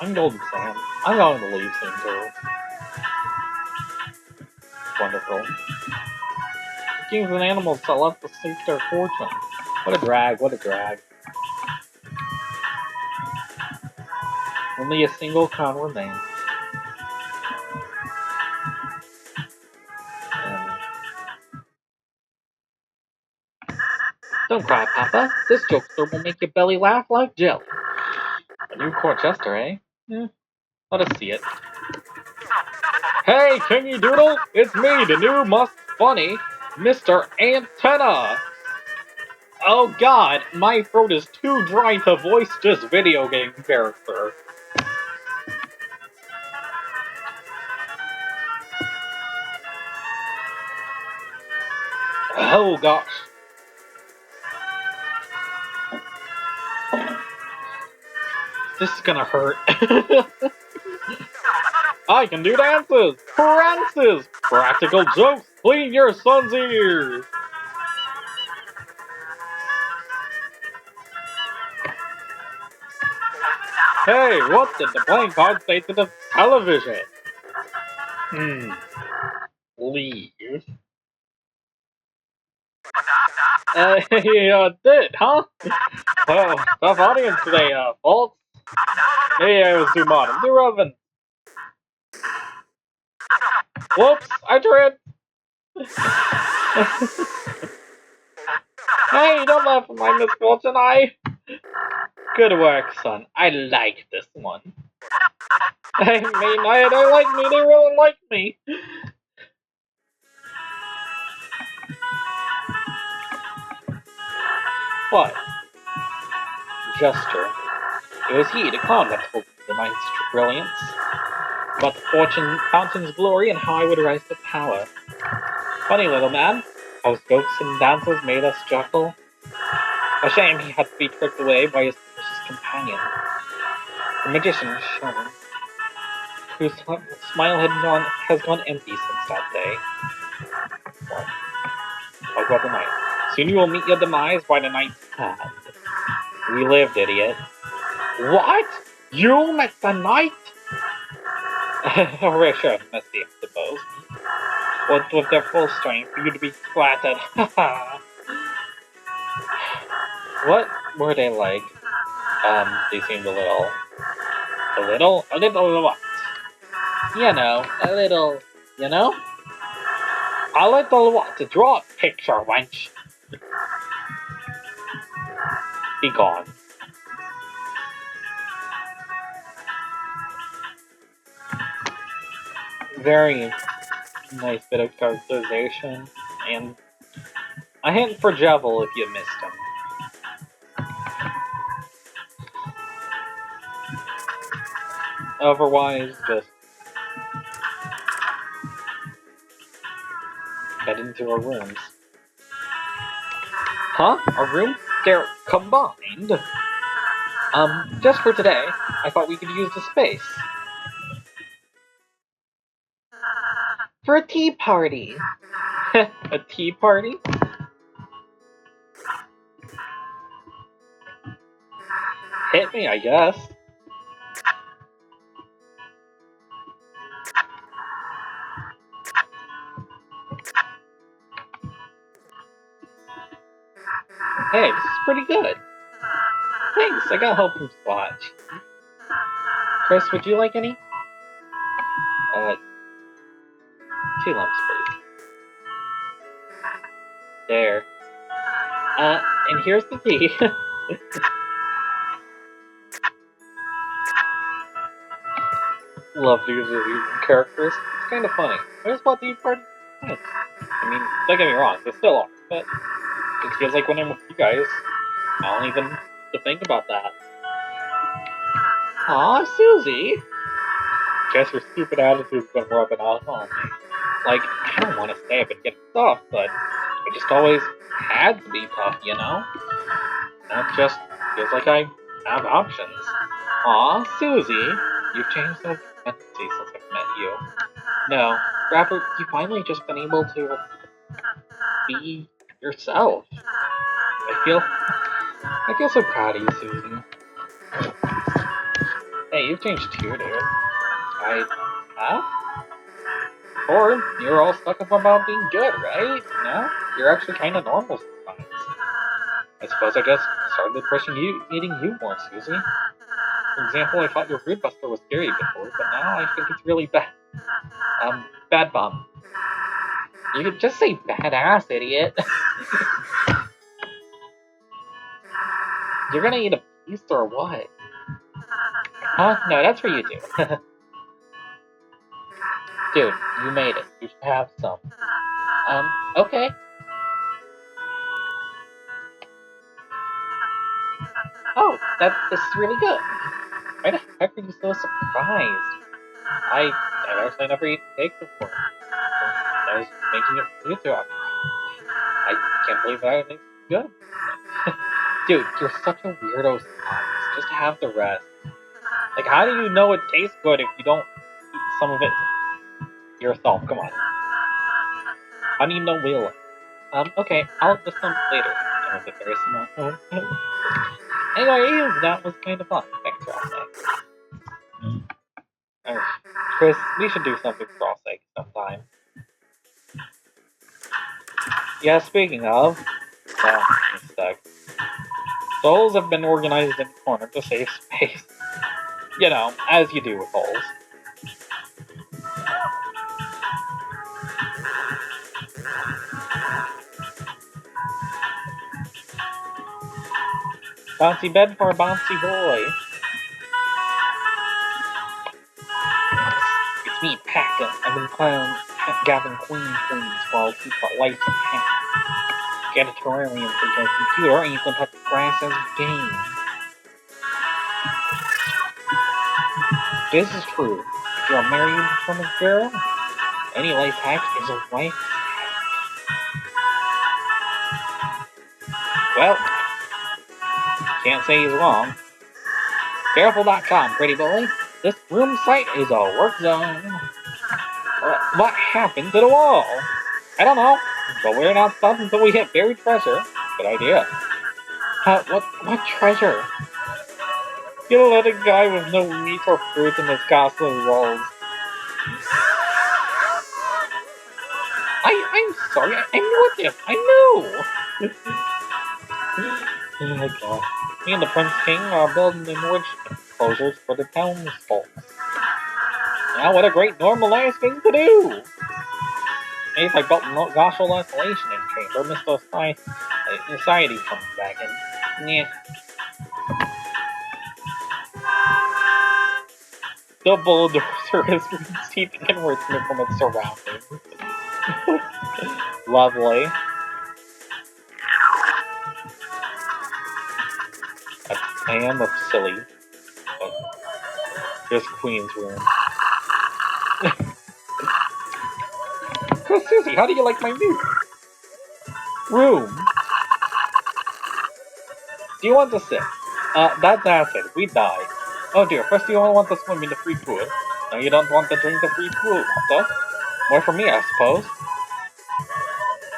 I'm Golden Sam. I'm going to leave soon too. Wonderful. Kings and animals tell us to seek their fortune. What a drag, what a drag. Only a single crown remains. Don't cry, Papa. This jokester will make your belly laugh like jelly. A new court jester, eh? Let us see it. Hey, Kingy Doodle! It's me, the new must funny, Mr. Antenna! Oh god, my throat is too dry to voice this video game character. Oh gosh. This is gonna hurt. I can do dances! Prances! Practical jokes! Clean your son's ears! Hey, what did the playing card say to the television? Leave. He did, huh? Oh, tough audience today, folks. Maybe I was too modern, too relevant. Whoops, I tripped. Hey, don't laugh at my misfortune, Good work, son. I like this one. I mean, they like me, they really like me. What? Gesture. It was he, the clown, that told me the night's brilliance, about the fortune, fountain's glory, and how I would rise to power. Funny little man, how his ghosts and dances made us chuckle. A shame he had to be tricked away by his precious companion, the magician Sherman, whose smile has gone empty since that day. What? Talk about the night. Soon you will meet your demise by the night's hand. We lived, idiot. What? You met the night? Reassured, Misty, I suppose. What with their full strength for you to be flattered. What were they like? They seemed a little what? You know? A little what? To draw a picture, wench. Be gone. Very nice bit of characterization, and a hint for Jevil if you missed him. Otherwise, just head into our rooms. Huh? Our rooms? They're combined? Just for today, I thought we could use the space. For a tea party. A tea party? Hit me, I guess. Hey, this is pretty good. Thanks, I got help from Swatch. Chris, would you like any? 2 lumps, please. There. And here's the tea. Love these characters. It's kind of funny. I just bought the part. I mean, don't get me wrong, they still are, but it feels like when I'm with you guys, I don't even have to think about that. Aw, Susie! Guess her stupid attitude's been rubbing off on me. Like, I don't want to stay up and get tough, but I just always had to be tough, you know? That just feels like I have options. Aw, Susie, you've changed so tremendously since I've met you. No, rather, you've finally just been able to be yourself. I feel so proud of you, Susie. Hey, you've changed too, dude. I have? Or you're all stuck up about being good, right? No? You're actually kind of normal sometimes. I suppose I just started needing you more, Susie. For example, I thought your Rude Buster was scary before, but now I think it's really bad. Bad bum. You could just say badass, idiot. You're gonna eat a piece or what? Huh? No, that's for you two. Dude, you made it. You should have some. Okay. Oh, this is really good. Why the heck are you so surprised? I've actually never eaten cake before. I was making it for you two after all. I can't believe that it makes it good. Dude, you're such a weirdo sometimes. Just have the rest. Like, how do you know it tastes good if you don't eat some of it yourself? Come on. How do you know we'll? Okay, I'll just come later. It was a very small. Anyways, that was kind of fun. Thanks, Ross. Chris, we should do something for all sake sometime. Yeah, speaking of, I'm stuck. Souls have been organized in a corner to save space. You know, as you do with holes. Bouncy bed for a bouncy boy. It's me, Pack. I've been clown gathering queens while keep lights in hand. Get a terrarium for your computer and you can touch the grass as a game. This is true. If you're a married woman girl, any life hack is a wife. Well, can't say he's wrong. Careful.com, pretty boy. This room site is a work zone. What happened to the wall? I don't know, but we're not stopped until we hit buried treasure. Good idea. What treasure? You let a guy with no meat or fruit in his castle walls. I'm sorry, I knew this. I knew. Oh my god. Me and the Prince King are building enrichment enclosures for the townsfolk. Now, what a great normalized thing to do! Maybe if I built Gospel Isolation in Chamber, Mr. Society comes back and... Yeah. The bulldozer is receiving enrichment from its surroundings. Lovely. I am a silly. But here's Queen's room. Susie, how do you like my new room? Do you want to sit? That's acid. We die. Oh dear, first you all want to swim in the free pool. Now you don't want to drink the free pool, water? More for me, I suppose.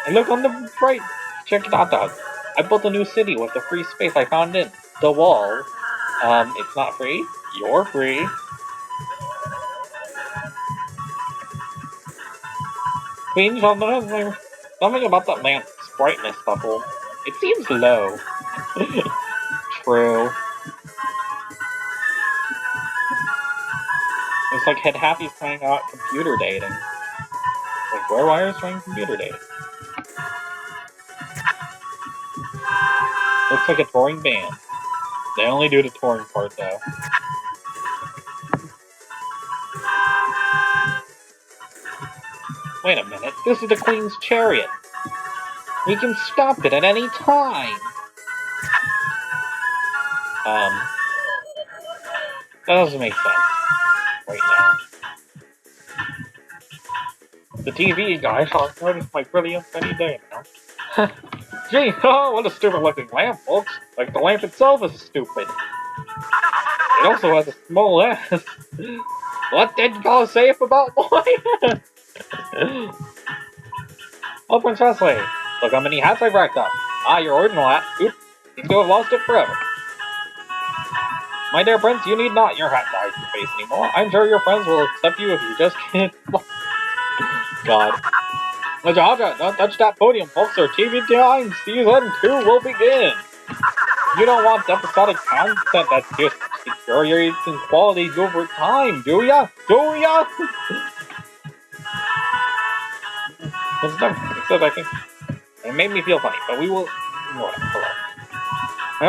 And look on the right. Check that out. I built a new city with the free space I found in the wall. It's not free. You're free. Queen, something about that lamp's brightness bubble. It seems low. True. It's like Head Happy's trying out computer dating. Like Wire's trying computer dating. Looks like a touring band. They only do the touring part though. Wait a minute, this is the Queen's chariot. We can stop it at any time. That doesn't make sense right now. The TV guy shall notice my brilliance any day now. Gee, oh, what a stupid looking lamp, folks. Like the lamp itself is stupid. It also has a small ass. What did y'all say about boy? Oh, Princess Leia, look how many hats I've racked up. Ah, your ordinal hat. Oops, seems to have lost it forever. My dear Prince, you need not your hat to hide your face anymore. I'm sure your friends will accept you if you just can't. God. Jaja, don't touch that podium, folks, or TV Time Season 2 will begin. You don't want episodic content that just deteriorates in quality over time, do ya? Do ya? Except I think it made me feel funny, but we will ignore that below. I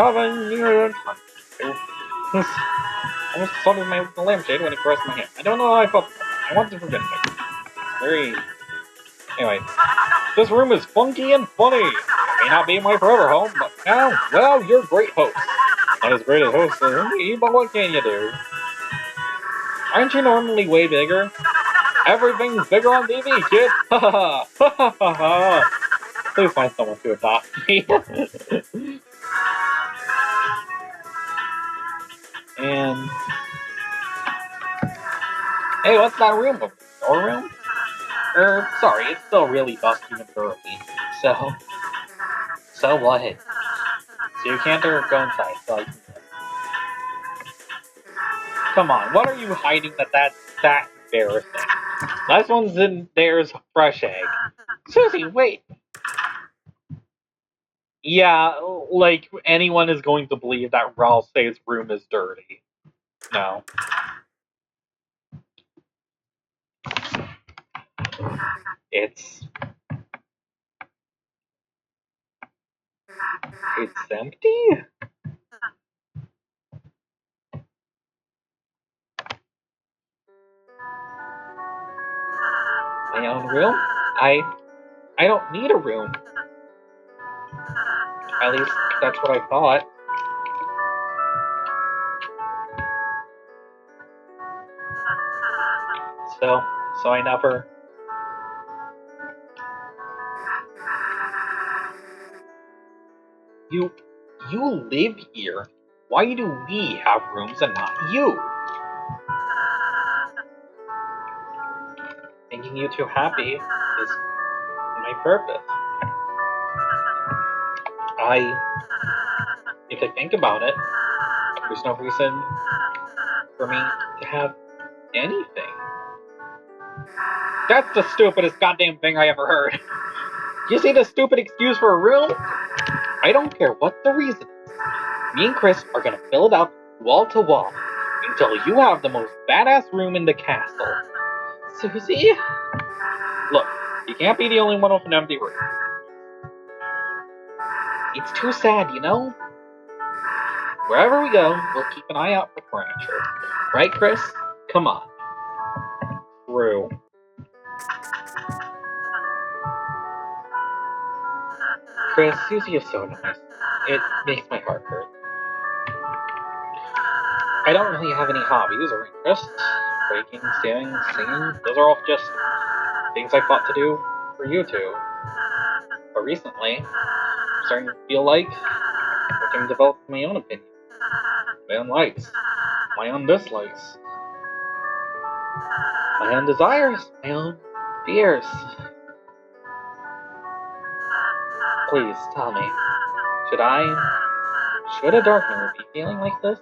almost salted my lampshade when it caressed my hand. I don't know how I felt. I want to forget it. Very. Anyway, this room is funky and funny. It may not be my forever home, but now, well, you're a great host. Not as great a host as me, but what can you do? Aren't you normally way bigger? Everything's bigger on TV, kid! Ha ha ha! Ha ha ha ha! Please find someone to adopt me. And... Hey, what's that room? A storeroom? Sorry, it's still really dusty and dirty. So what? So you can't go inside, so come on, what are you hiding that's that embarrassing? Last one's in there's fresh egg. Susie, wait. Yeah, like anyone is going to believe that Ralph's room is dirty. No. It's empty? My own room? I don't need a room. At least that's what I thought. So I never... You live here. Why do we have rooms and not you? Making you two happy is my purpose. If I think about it, there's no reason for me to have anything. That's the stupidest goddamn thing I ever heard. You see the stupid excuse for a room? I don't care what the reason is. Me and Chris are gonna fill it up wall to wall until you have the most badass room in the castle. Susie? Look, you can't be the only one with an empty room. It's too sad, you know? Wherever we go, we'll keep an eye out for furniture. Right, Chris? Come on. True. Chris, Susie is so nice. It makes my heart hurt. I don't really have any hobbies or interests. Baking, sailing, singing, those are all just things I thought to do for you two. But recently, I'm starting to feel like I can develop my own opinion, my own likes, my own dislikes, my own desires, my own fears. Please tell me, should a Darkner be feeling like this?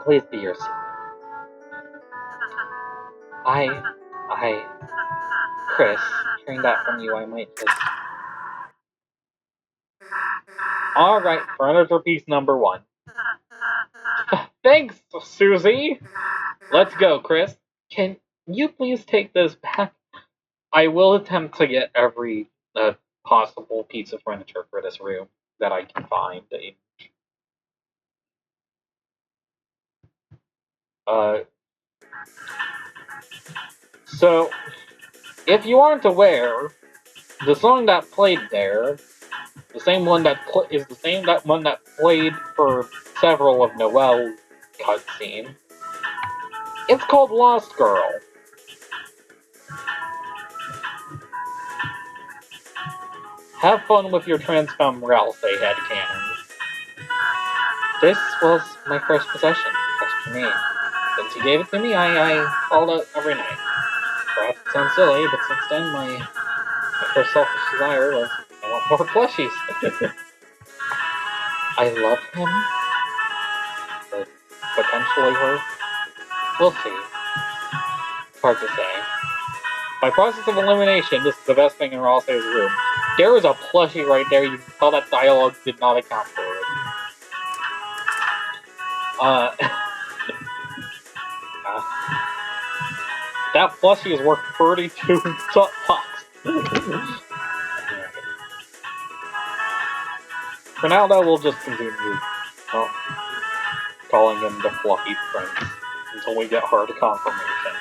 Please be yourself. Chris, hearing that from you, I might just... Alright, furniture piece number 1. Thanks, Susie! Let's go, Chris. Can you please take this back? I will attempt to get every possible piece of furniture for this room that I can find. So, if you aren't aware, the song that played there, the same one that played for several of Noelle's cutscenes. It's called Lost Girl. Have fun with your transfem Ralsei headcanons. This was my first possession, just for me. Since he gave it to me, I called it every night. Perhaps it sounds silly, but since then my first selfish desire was, I want more plushies. I love him, but potentially her. We'll see. Hard to say. By process of elimination, this is the best thing in Ralsei's room. There is a plushie right there, you can tell that dialogue did not account for it. That plushie is worth 32 bucks. For now, though, we'll just continue calling him the Fluffy Prince until we get hard confirmation.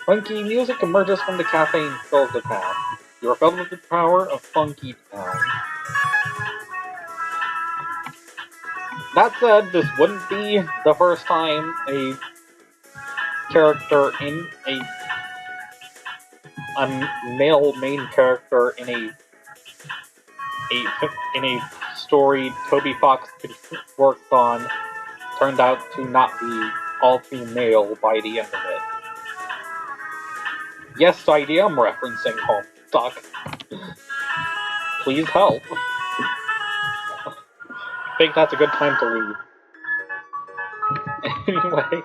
Funky music emerges from the cafe and fills the town. You are filled with the power of Funky Town. That said, this wouldn't be the first time a character in a male main character in a story Toby Fox worked on turned out to not be all too male by the end of it. Yes, I am referencing Homestuck. Please help. I think that's a good time to leave. Anyway.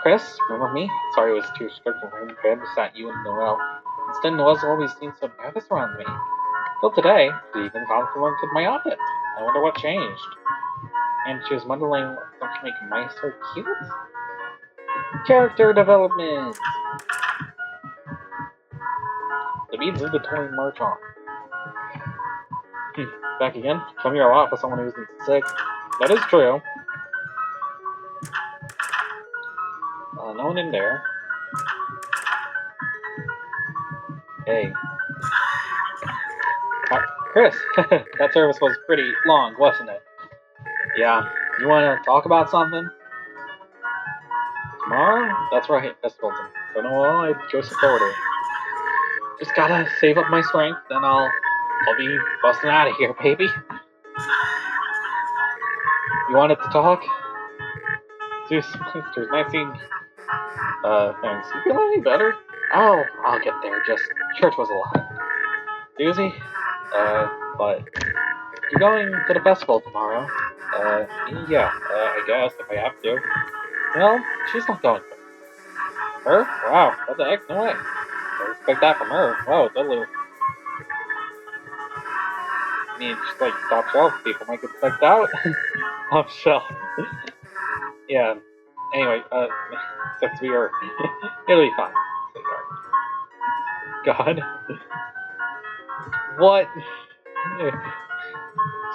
Chris, remember me? Sorry I was too strict and babysat you and Noelle. Instead, Noelle's always seemed so nervous around me. Till today, she even complimented my outfit. I wonder what changed. And she was wondering what to make mice so cute? Character development! The beads of the toy march on. Back again? Come here a lot for someone who isn't sick. That is true. No one in there. Hey. Chris! That service was pretty long, wasn't it? Yeah. You wanna talk about something? Tomorrow? That's right, Espleton. Don't know why I go support her. Just gotta save up my strength, then I'll be busting out of here, baby. You wanted to talk? Zeus, Meister, nice seeing thanks. You feeling any better? Oh, I'll get there, just church was a lot. Susie? But you're going to the festival tomorrow? Yeah, I guess, if I have to. Well, she's not going. Her? Wow, what the heck? No way. I expect that from her. Wow, totally. I mean, just like top shelf, people might get psyched out. Top shelf. Yeah. Anyway, since we are, it'll be fine. God. What?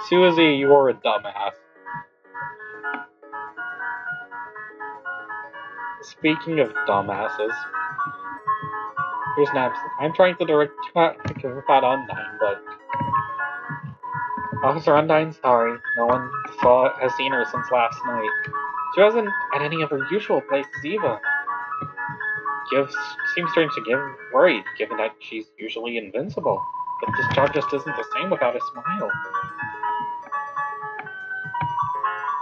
Susie, you are a dumbass. Speaking of dumbasses, here's Naps. I'm trying to direct that Undyne, but Officer Undyne, sorry, no one has seen her since last night. She wasn't at any of her usual places either. Seems strange to get worried, given that she's usually invincible. But this job just isn't the same without a smile.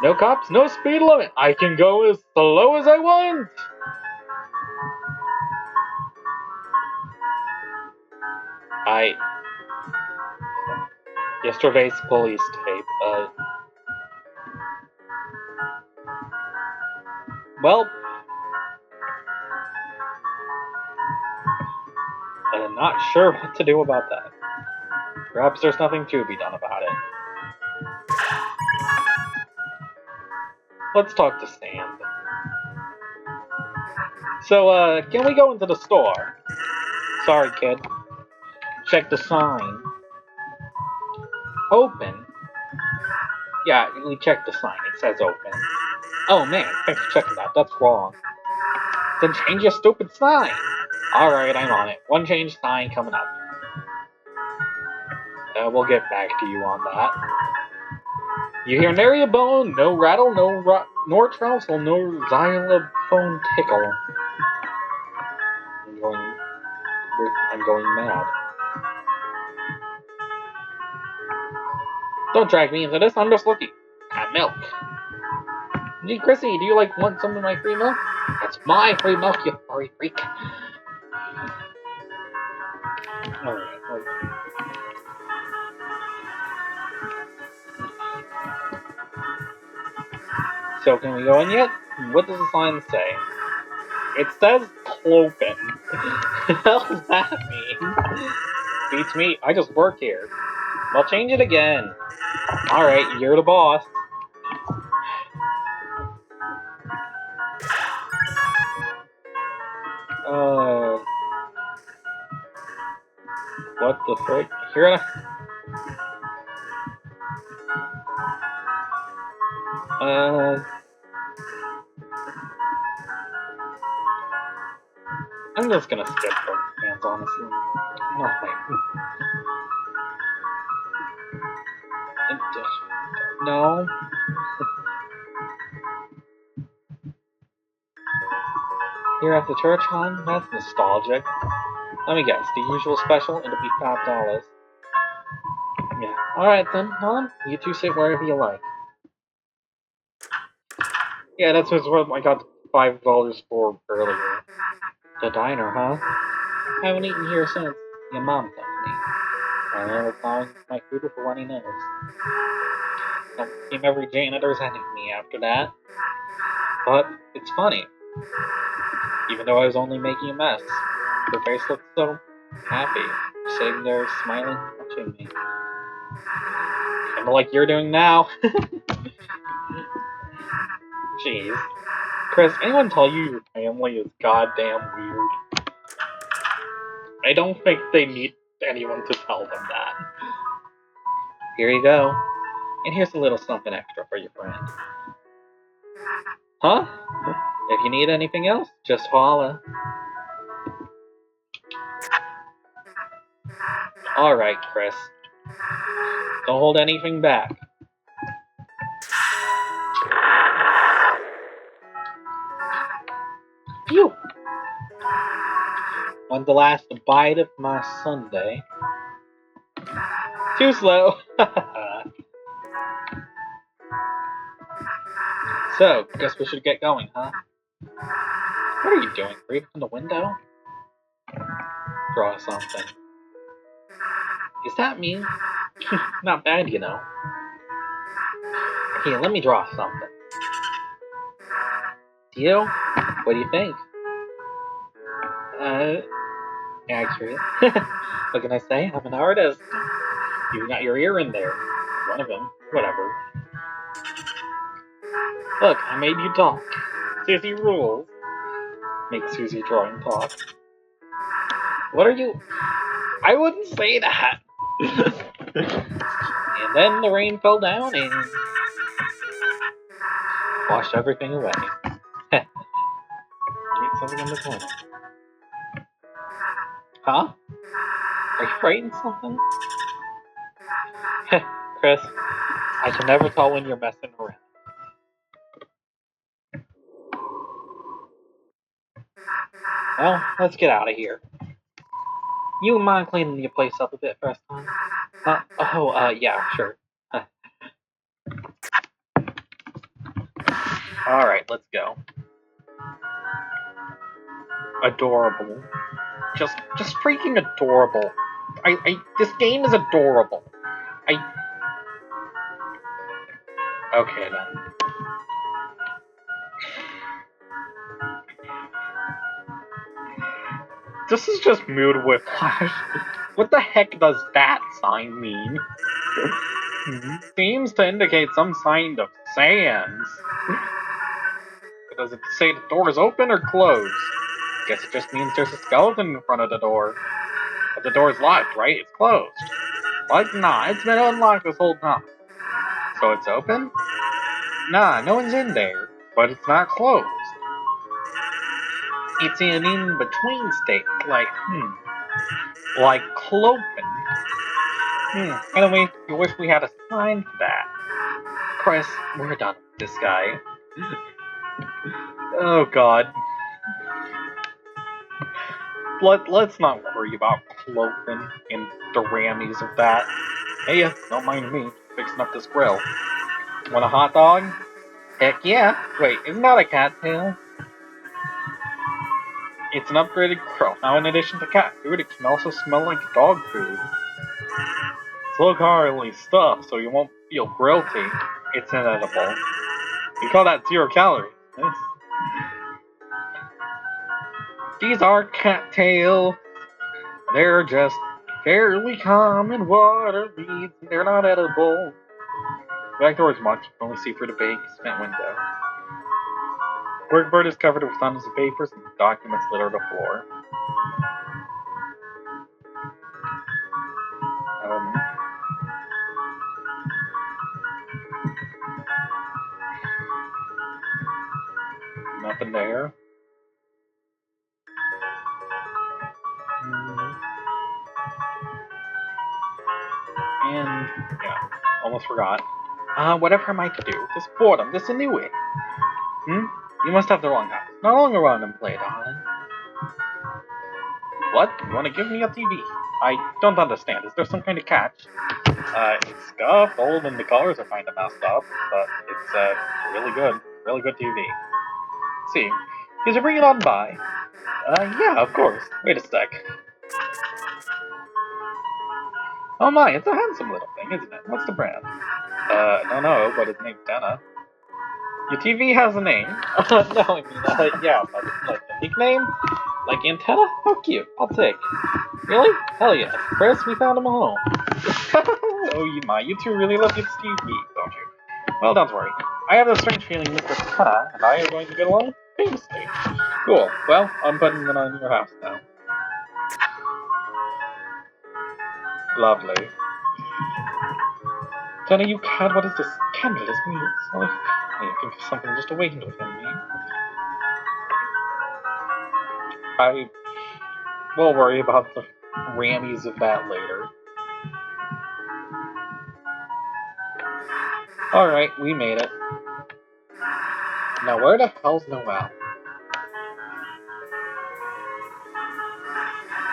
No cops, no speed limit. I can go as slow as I want. Yesterday's police tape. Well, I'm not sure what to do about that. Perhaps there's nothing to be done about it. Let's talk to Sand. So, can we go into the store? Sorry, kid. Check the sign. Open? Yeah, we checked the sign. It says open. Oh man, thanks for checking that. That's wrong. Then change your stupid sign. Alright, I'm on it. One change sign coming up. We'll get back to you on that. You hear nary a bone, no rattle, nor trouncel, nor xylophone tickle. I'm going mad. Don't drag me into this, I'm just looking at milk. Gee, Chrissy, do you want some of my free milk? It's my free milk, you furry freak. Alright. So can we go in yet? What does the sign say? It says Clopen. What the hell does that mean? Beats me, I just work here. Well, change it again. Alright, you're the boss. What the frick? You're gonna... I'm just gonna skip both fans, honestly. No, wait. No. Here at the church, hon? That's nostalgic. Let me guess, the usual special, it'll be $5. Yeah. Alright then, hon. You two sit wherever you like. Yeah, that's what I got $5 for earlier. The diner, huh? Haven't eaten here since your mom took me. I know it's always my food for runny nose. I became every janitor's enemy after that. But it's funny. Even though I was only making a mess, her face looked so happy, sitting there smiling, watching me. Kinda like you're doing now. Jeez. Chris, anyone tell you your family is goddamn weird? I don't think they need anyone to tell them that. Here you go. And here's a little something extra for your friend. Huh? If you need anything else, just holla. Alright, Chris. Don't hold anything back. Phew! On the last bite of my sundae. Too slow! So, guess we should get going, huh? What are you doing? Reading from the window? Draw something. Is that me? Not bad, you know. Here, let me draw something. You? What do you think? Accurate. What can I say? I'm an artist. You got your ear in there. One of them. Whatever. Look, I made you talk. Susie rules. Make Susie drawing talk. What are you? I wouldn't say that. And then the rain fell down and washed everything away. Need something in the corner. Huh? Are you writing something? Chris, I can never tell when you're messing around. Well, let's get out of here. You mind cleaning your place up a bit first time? Yeah, sure. Alright, let's go. Adorable. Just freaking adorable. This game is adorable. Okay then. This is just mood whiplash. What the heck does that sign mean? Seems to indicate some kind of sans. But does it say the door is open or closed? Guess it just means there's a skeleton in front of the door. But the door's locked, right? It's closed. What? Nah, it's been unlocked this whole time. So it's open? Nah, no one's in there. But it's not closed. It's an in-between state, like clopen. Anyway, you wish we had a sign for that. Chris, we're done with this guy. Oh god. Let's not worry about clopen and the rammies of that. Hey, don't mind me, fixing up this grill. Want a hot dog? Heck yeah. Wait, isn't that a cattail? It's an upgraded grill. Now in addition to cat food, it can also smell like dog food. It's low-calorie stuff, so you won't feel guilty. It's inedible. We call that 0 calories. Nice. These are cattail. They're just fairly common water weeds. They're not edible. Back door is marked. You can only see through the basement window. Workboard is covered with tons of papers and documents litter the floor. Nothing there. And, yeah, almost forgot. Whatever am I to do? This boredom, this ennui. You must have the wrong house. No longer run and play, darling. What? You want to give me a TV? I don't understand. Is there some kind of catch? It's scuffed, old, and the colors are kind of messed up, but it's, really good TV. Let's see, could you bring it on by? Yeah, of course. Wait a sec. Oh my, it's a handsome little thing, isn't it? What's the brand? Don't know, but it's named Dana. Your TV has a name. No, I mean, yeah, but like a nickname? Like Antenna? How cute. I'll take. Really? Hell yeah. Chris, we found him a home. Oh you two really love this TV, don't you? Well, don't worry. I have a strange feeling Mr. Antenna and I are going to get along famously. Cool. Well, I'm putting it on your house now. Lovely. Jenna, you cat, what is this? Candle is me. I think something just awakened within me. We'll worry about the rammies of that later. Alright, we made it. Now where the hell's Noelle?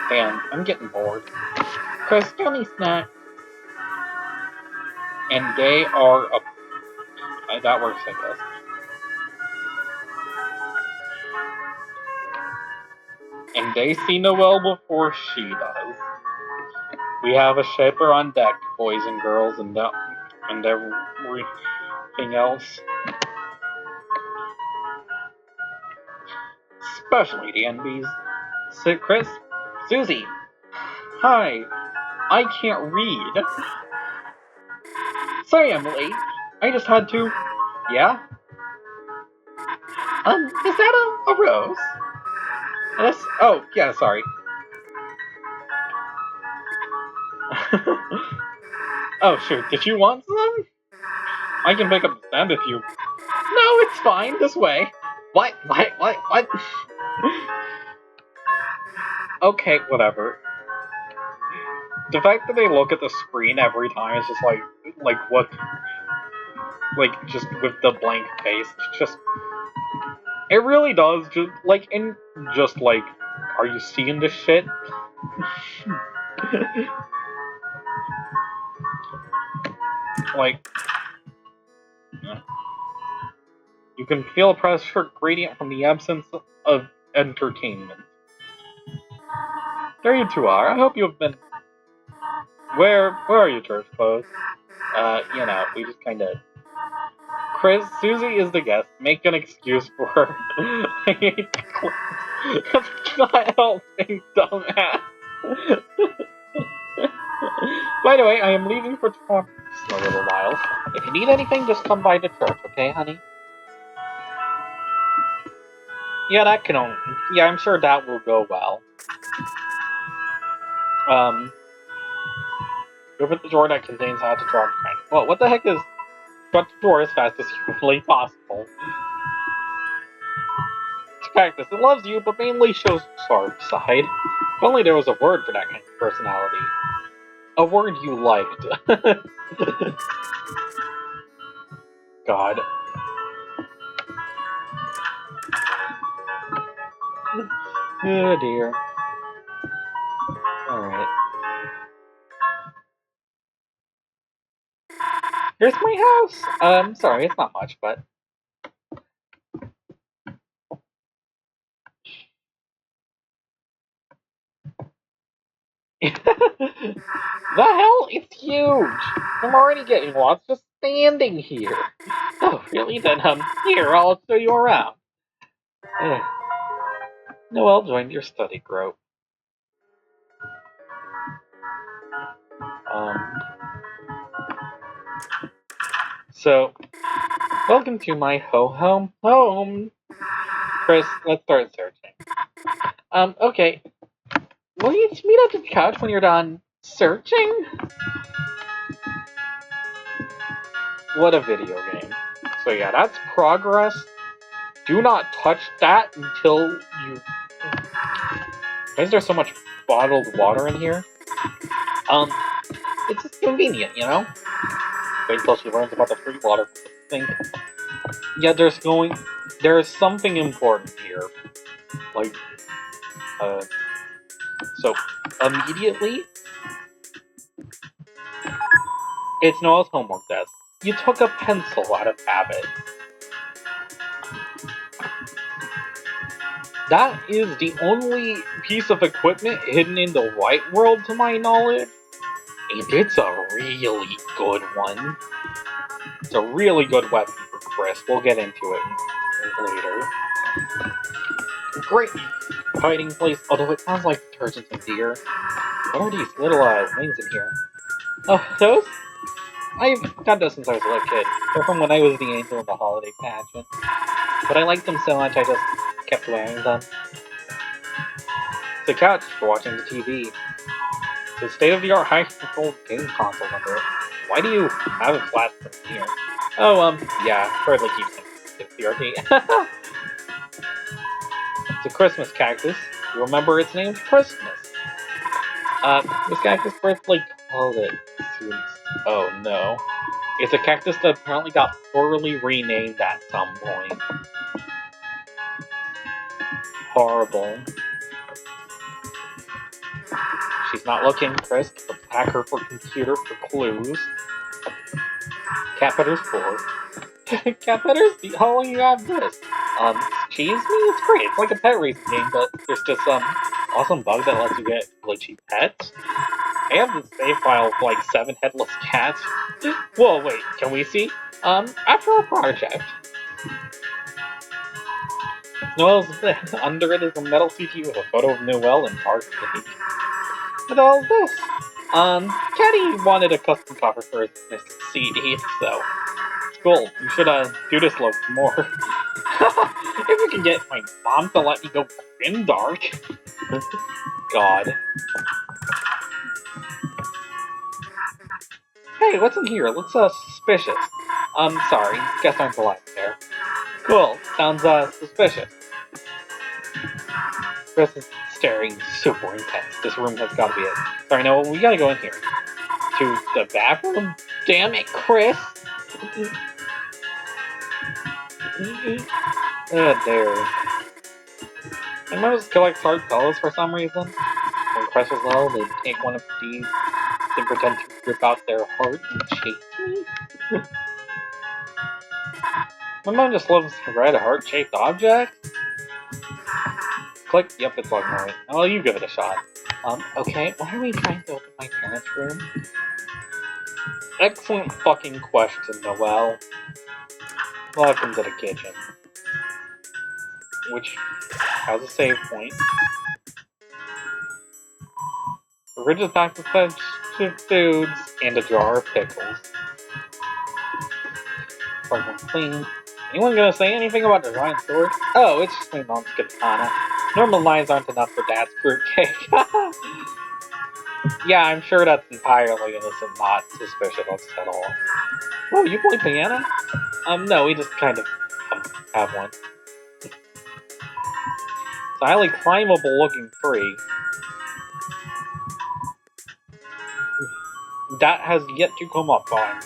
Damn, I'm getting bored. Chris, give me snacks. And they are a... that works, I guess. And they see Noelle before she does. We have a shaper on deck, boys and girls, and everything else. Especially the NBs. Chris? Susie! Hi! I can't read. Sorry, Emily. I just had to... Yeah? Is that a rose? Yes? Oh, yeah, sorry. Oh, shoot. Did you want some? I can pick up the stand if you... No, it's fine. This way. What? Okay, whatever. The fact that they look at the screen every time is just like what? Like, just with the blank face. It's just... It really does, just like, are you seeing this shit? Like... You can feel a pressure gradient from the absence of entertainment. There you two are. I hope you have been... Where are your church clothes? We just kinda... Chris, Susie is the guest. Make an excuse for her. I hate the clothes. Not helping, dumbass. By the way, I am leaving for Toronto in a little while. If you need anything, just come by the church, okay, honey? Yeah, that can only... Yeah, I'm sure that will go well. Open the door that contains how to draw kind. Well, what the heck is... Shut the door as fast as humanly possible. It's Cactus. It loves you, but mainly shows its dark side. If only there was a word for that kind of personality. A word you liked. God. Oh dear. Alright. Here's my house! Sorry, it's not much, but... The hell? It's huge! I'm already getting lost just standing here. Oh, really? Then, here, I'll show you around. Ugh. Noelle joined your study group. So, welcome to my home. Chris, let's start searching. Okay. Will you meet up at the couch when you're done searching? What a video game. So yeah, that's progress. Do not touch that until you... Why is there so much bottled water in here? It's just convenient, you know? Wait until she learns about the free water thing. Yeah, there's something important here. Like, so, immediately, it's Noel's homework desk. You took a pencil out of habit. That is the only piece of equipment hidden in the white world, to my knowledge. And it's a really good one. It's a really good weapon for Chris. We'll get into it later. Great hiding place, although it sounds like detergent and deer. What are these little things in here? Oh, those? I've got those since I was a little kid. They're from when I was the angel in the holiday pageant. But I liked them so much I just kept wearing them. It's a couch for watching the TV. It's a state-of-the-art high-control game console under it. Why do you have a flat screen here? Oh, yeah, Fredley keeps the arcade. It's a Christmas cactus. You remember its name's Christmas. This cactus Fredley called it since... Oh, no. It's a cactus that apparently got poorly renamed at some point. Horrible. She's not looking, Chris. Attack her for computer for clues. Cat Petter's 4. Cat Petter's? How long you have this? Excuse me? It's great. It's like a pet racing game, but there's just some awesome bug that lets you get glitchy pets. I have this save file of like 7 headless cats. Whoa, wait, can we see? After our project. Noel's under it is a metal CT with a photo of Noel and dark pink. What the hell is this? Caddy wanted a custom cover for his CD, so it's cool. You should do this look more. If you can get my mom to let me go in dark. God. Hey, what's in here? Looks suspicious. Sorry, guess I'm polite there. Cool, sounds suspicious. Chris is staring super intense. This room has got to be it. Sorry, no, we gotta go in here. To the bathroom? Damn it, Chris! Oh, there. My mouse collects hard colors for some reason. When Chris was little, they'd take one of these and pretend to rip out their heart and chase me. My mom just loves red heart-shaped objects. Click. Yep, it's logged right. Well, you give it a shot. Okay, why are we trying to open my parents' room? Excellent fucking question, Noel. Welcome to the kitchen. Which has a save point. A rigid pack of foods and a jar of pickles. Fucking clean. Anyone gonna say anything about the giant sword? Oh, it's just my mom's katana. Normal knives aren't enough for Dad's fruitcake. Yeah, I'm sure that's entirely innocent, not suspicious at all. Whoa, you play piano? No, we just kind of have one. It's a highly climbable looking tree. That has yet to come up on.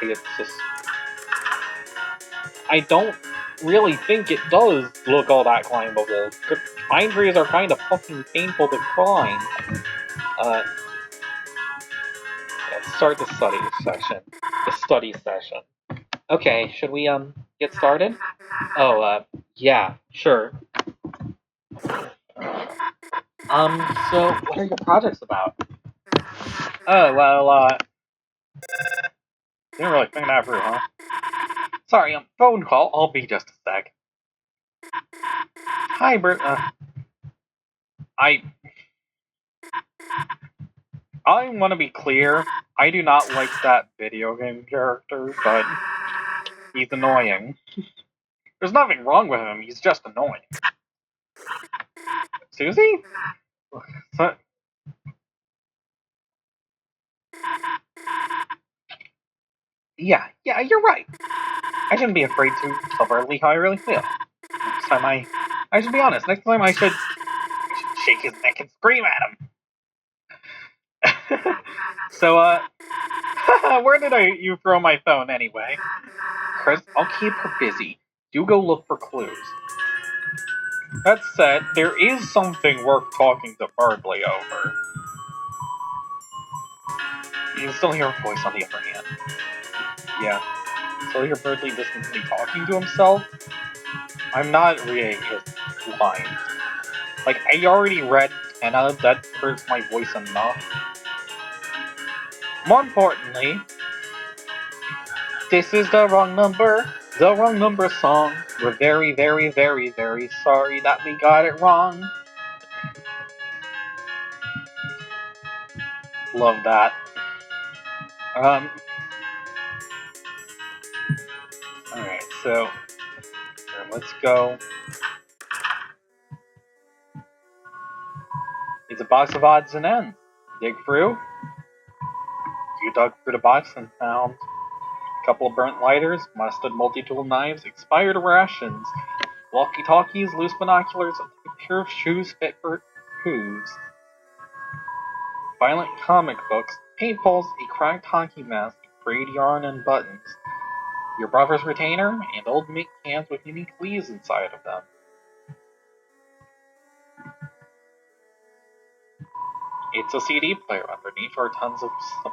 It's just... I don't really think it does look all that climbable. Pine trees are kind of fucking painful to climb. Let's start the study session. Okay, should we, get started? Oh, yeah, sure. So, what are your projects about? Oh, well, didn't really think that through, huh? Sorry, phone call, I'll be just a sec. Hi, Bert, I want to be clear, I do not like that video game character, but he's annoying. There's nothing wrong with him, he's just annoying. Susie? So, yeah, you're right. I shouldn't be afraid to tell Bradley how I really feel. Next time I should be honest, next time I should shake his neck and scream at him. So, where did you throw my phone anyway? Chris, I'll keep her busy. You go look for clues. That said, there is something worth talking to Bardley over. You can still hear a voice on the other hand. Yeah. Still hear Bardley distantly talking to himself? I'm not reading his lines. Like, I already read 10 of them, that hurts my voice enough. More importantly, this is the wrong number song. We're very, very, very, very sorry that we got it wrong. Love that. Alright, so let's go. It's a box of odds and ends. Dig through. You dug through the box and found a couple of burnt lighters, musted multi-tool knives, expired rations, walkie-talkies, loose binoculars, a pair of shoes fit for hooves, violent comic books, paintballs, a cracked hockey mask, frayed yarn and buttons, your brother's retainer, and old meat cans with unique leaves inside of them. It's a CD player. Underneath are tons of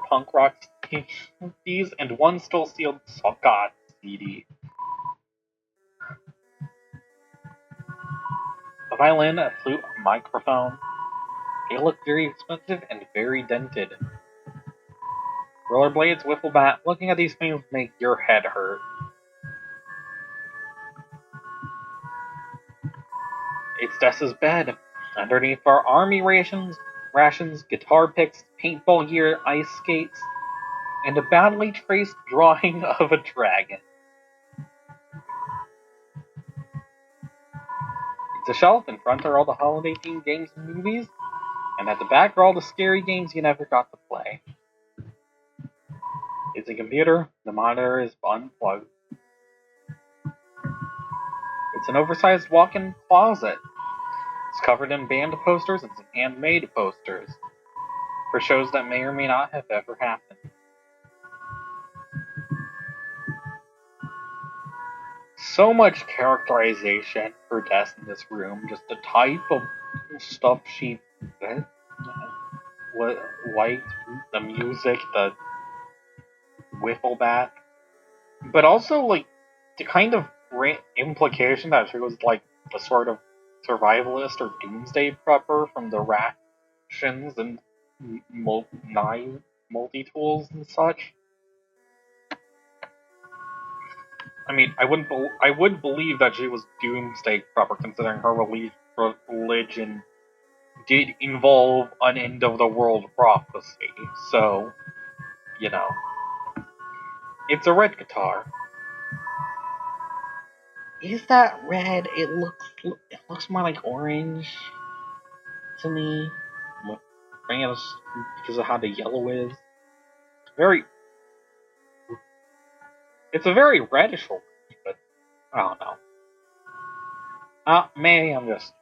punk rock CDs and one still sealed God CD. A violin, a flute, a microphone. They look very expensive and very dented. Rollerblades, wiffle bat. Looking at these things make your head hurt. It's Dessa's bed. Underneath are army rations, guitar picks, paintball gear, ice skates, and a badly traced drawing of a dragon. It's a shelf. In front are all the holiday-themed games and movies, and at the back are all the scary games you never got to play. It's a computer. The monitor is unplugged. It's an oversized walk-in closet. It's covered in band posters and some handmade posters for shows that may or may not have ever happened. So much characterization for Tess in this room. Just the type of stuff she liked, the music, the wiffle bat, but also like the kind of implication that she was like a sort of survivalist or doomsday prepper from the rations and multi-tools and such. I mean, I would believe that she was doomsday prepper, considering her religion did involve an end of the world prophecy. So, you know, it's a red guitar. Is that red? It looks more like orange to me. Because of how the yellow is. It's a very reddish orange, but I don't know. Maybe I'm just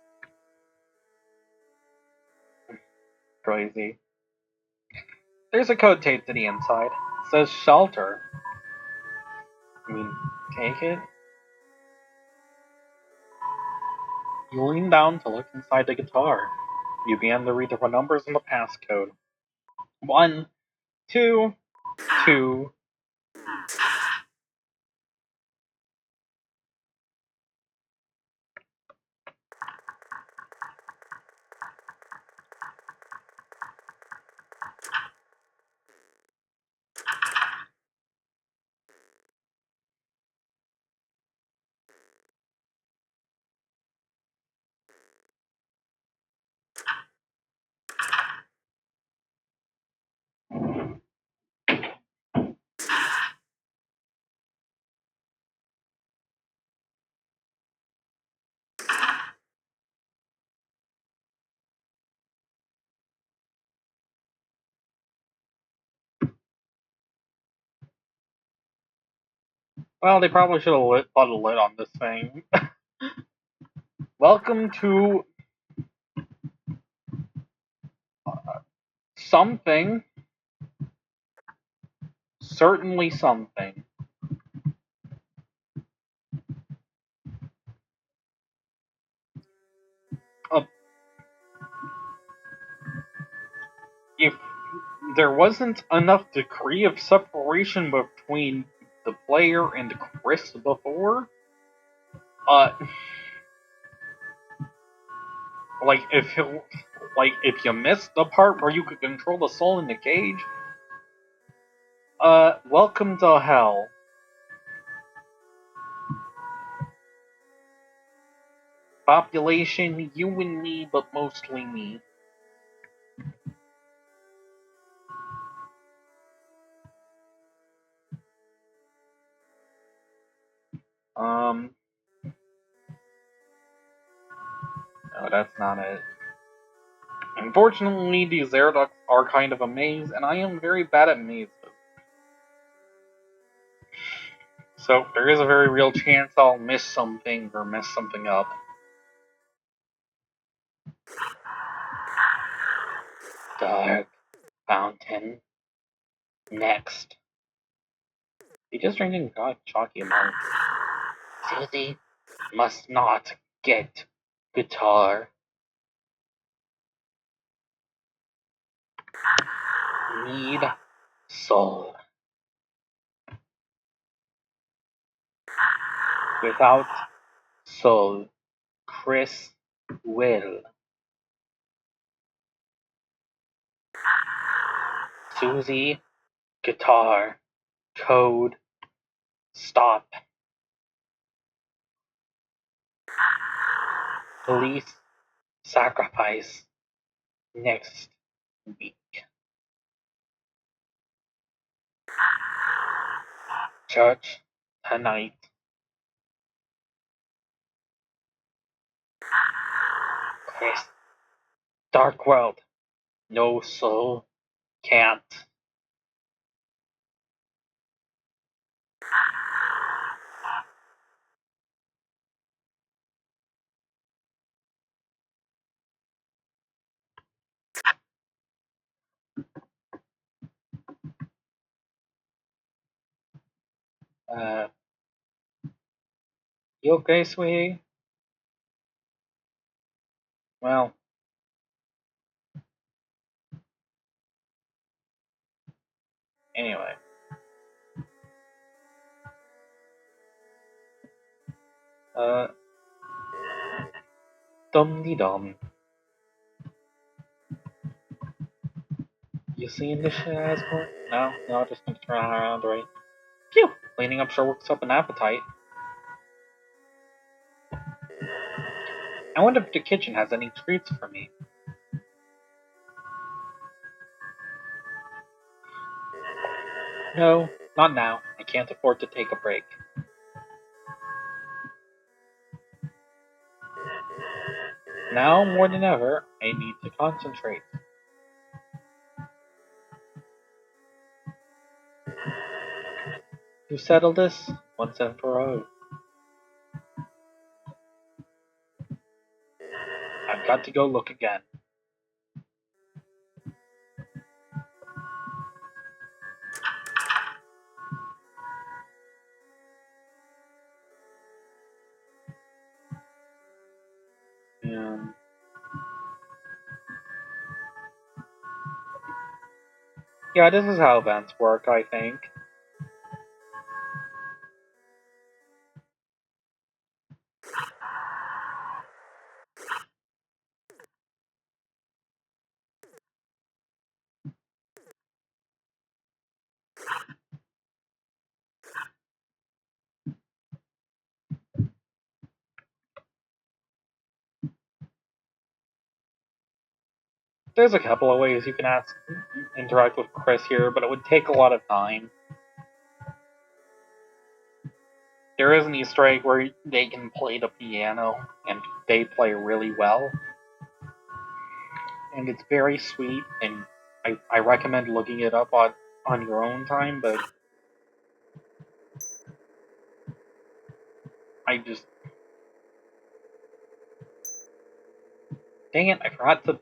crazy. There's a code taped to the inside. It says shelter. I mean, take it. You lean down to look inside the guitar. You begin to read the numbers in the passcode. 1, 2, 2. Well, they probably should have put a lid on this thing. Welcome to something. Certainly something. If there wasn't enough degree of separation between the player and Chris before, like if you missed the part where you could control the soul in the cage, welcome to hell. Population, you and me, but mostly me. No, that's not it. Unfortunately, these air ducts are kind of a maze, and I am very bad at mazes. So there is a very real chance I'll miss something or mess something up. Dark fountain. Next. He just drinking chalky amount. Susie must not get guitar. Need soul. Without soul, Chris will. Susie, guitar, code, stop. Police, sacrifice, next week. Church, tonight. Chris, dark world, no soul, can't. Uh, you okay, sweetie? Well, anyway. Dum-de-dum. You seeing this shit, Asgore? No, just gonna turn around, right? Phew! Cleaning up sure works up an appetite. I wonder if the kitchen has any treats for me. No, not now. I can't afford to take a break. Now, more than ever, I need to concentrate. To settle this, once and for all. I've got to go look again. Yeah, this is how events work, I think. There's a couple of ways you can interact with Chris here, but it would take a lot of time. There is an Easter egg where they can play the piano, and they play really well. And it's very sweet, and I recommend looking it up on your own time, but I just... Dang it, I forgot to...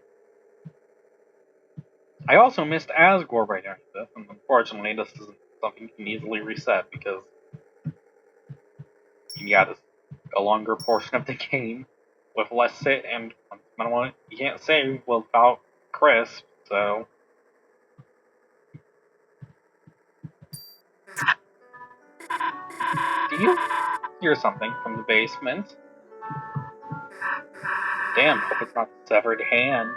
I also missed Asgore right after this, and unfortunately this isn't something you can easily reset, because... Yeah, this is a longer portion of the game, with less sit, and you can't save without Chris, so... Do you hear something from the basement? Damn, hope it's not the severed hand.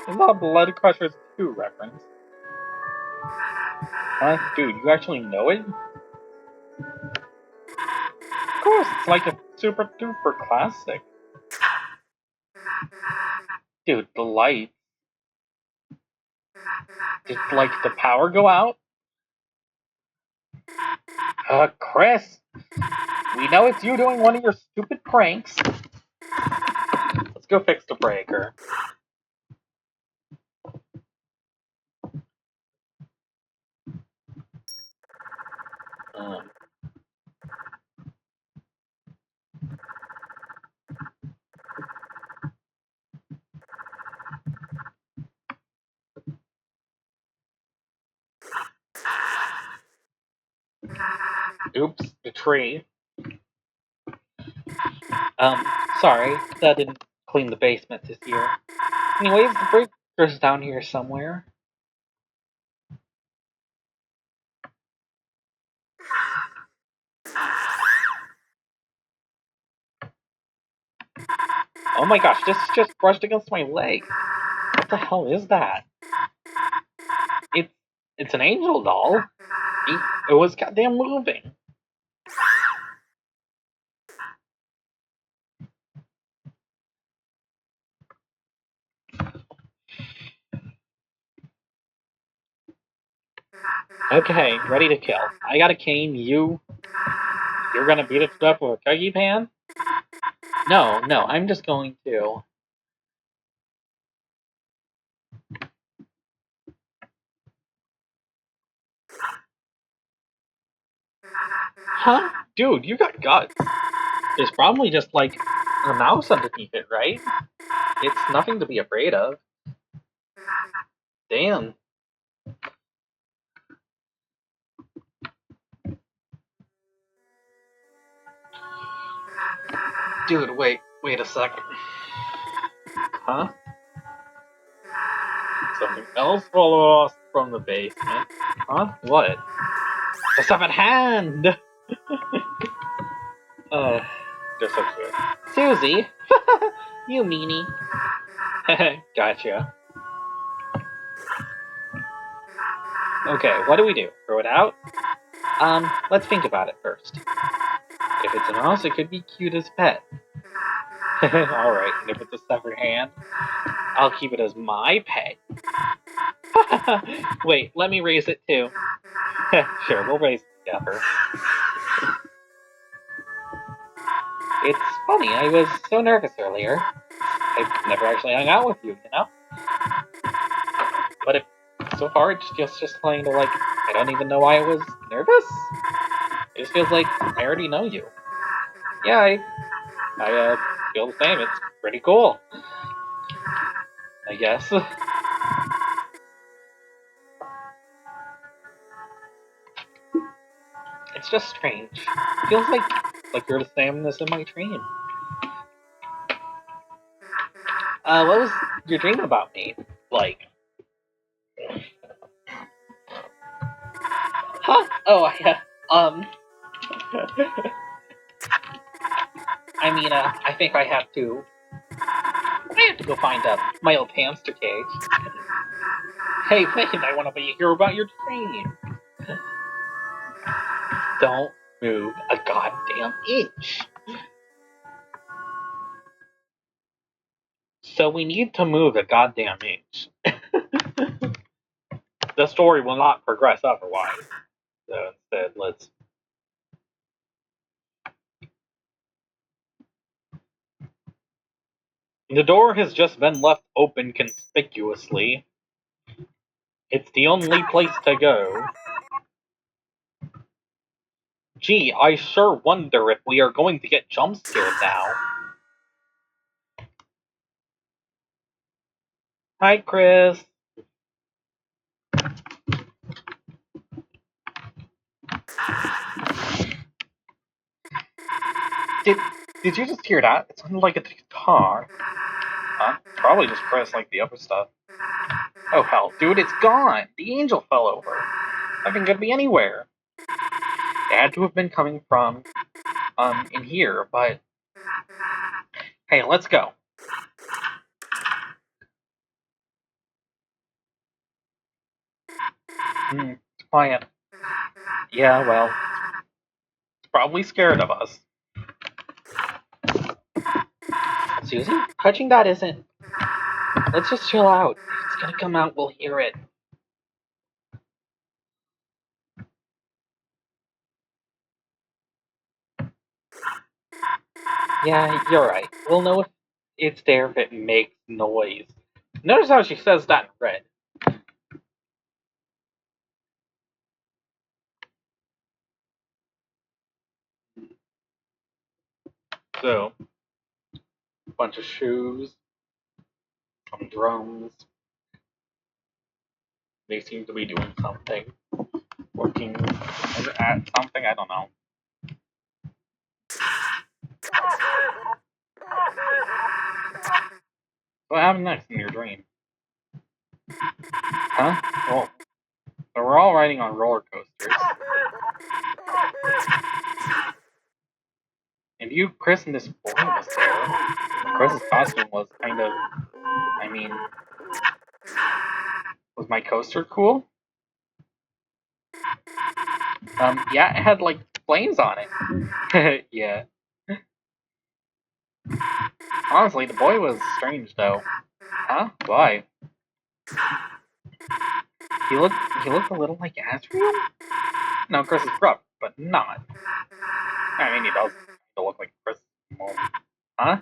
Is that a Blood Crushers 2 reference? Huh? Dude, you actually know it? Of course, it's like a super duper classic. Dude, the light. Did, like, the power go out? Chris! We know it's you doing one of your stupid pranks. Let's go fix the breaker. Um, Oops, the tree. Sorry, that didn't clean the basement this year. Anyways, the breaker's down here somewhere. Oh my gosh, this just brushed against my leg. What the hell is that? It's it's an angel doll. It was goddamn moving. Okay, ready to kill. I got a cane. You're gonna beat it to death with a cookie pan? No, I'm just going to. Huh? Dude, you got guts. There's probably just like a mouse underneath it, right? It's nothing to be afraid of. Damn. Dude, wait a second. Huh? Something else follows us from the basement. Huh? What? The seventh hand! They're so cute. Susie! You meanie. Gotcha. Okay, what do we do? Throw it out? Let's think about it first. If it's a mouse, it could be cute as pet. Alright, and if it's a severed hand, I'll keep it as my pet. Wait, let me raise it too. Sure, we'll raise it together. It's funny, I was so nervous earlier. I've never actually hung out with you, you know? But so far, it just feels kind of like I don't even know why I was nervous. It just feels like I already know you. Yeah, I feel the same. It's pretty cool. I guess. It's just strange. It feels like you're the same as in my dream. What was your dream about me like? Huh? Oh, yeah. I think I have to. I have to go find my old hamster cage. Hey, wait! I want to hear about your dream. Don't move a goddamn inch. So we need to move a goddamn inch. The story will not progress otherwise. So instead, let's. The door has just been left open conspicuously. It's the only place to go. Gee, I sure wonder if we are going to get jump scared now. Hi, Chris. Did Did you just hear that? It sounded like a guitar. Huh? Probably just Chris, like the other stuff. Oh hell, dude, it's gone. The angel fell over. Nothing could be anywhere. It had to have been coming from in here, but hey, let's go. It's quiet. Yeah, well, it's probably scared of us. Susie, touching that isn't. Let's just chill out. If it's gonna come out, we'll hear it. Yeah, you're right. We'll know if It's there if it makes noise. Notice how she says that in red. So, a bunch of shoes, some drums. They seem to be doing something. Working at something, I don't know. What happened next in your dream? Huh? Well, so we're all riding on roller coasters. And you, Chris, and this boy was there. Chris's costume was kind of, I mean, was my coaster cool? Yeah, it had like flames on it. Yeah. Honestly, the boy was strange though. Huh? Why? He looked he looked a little like Asriel? No, Chris is rough, but not. I mean, he does look like Chris. Huh?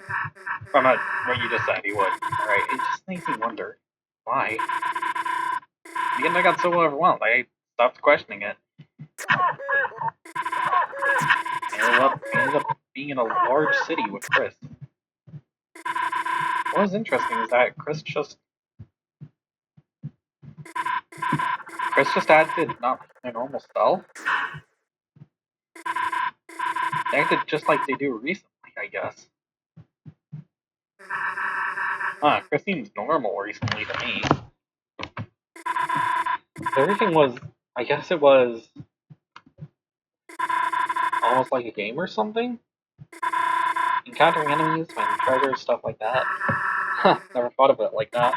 From what you just said, he would. Right? It just makes me wonder why. In the end, I got so overwhelmed, I stopped questioning it. I ended up being in a large city with Chris. What was interesting is that Chris just acted not like their normal self. They acted just like they do recently, I guess. Huh, Chris seems normal recently to me. Everything was, I guess it was almost like a game or something? Encountering enemies, finding treasures, stuff like that. Huh, never thought of it like that.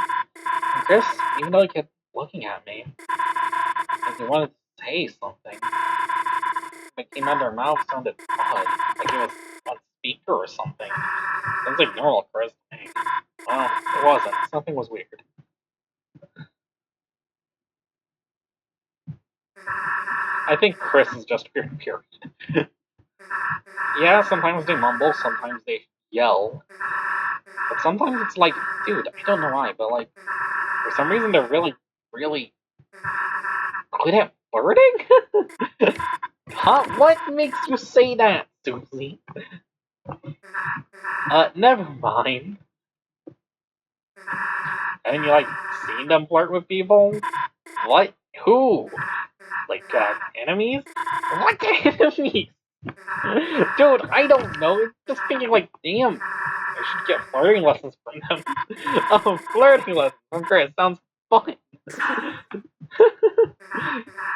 And Chris, even though he kept looking at me, like he wanted to say something, what came out of their mouth sounded odd, like it was on speaker or something. Sounds like normal Chris to me. Well, it wasn't. Something was weird. I think Chris is just weird, period. Yeah, sometimes they mumble, sometimes they yell. But sometimes it's like, dude, I don't know why, but like, for some reason they're really, really good at flirting? Huh? What makes you say that, Susie? Never mind. Haven't you, like, seen them flirt with people? What? Who? Like, enemies? What enemies? Dude, I don't know. It's just thinking, like, damn, I should get flirting lessons from them. Oh, flirting lessons from Chris. Sounds fun.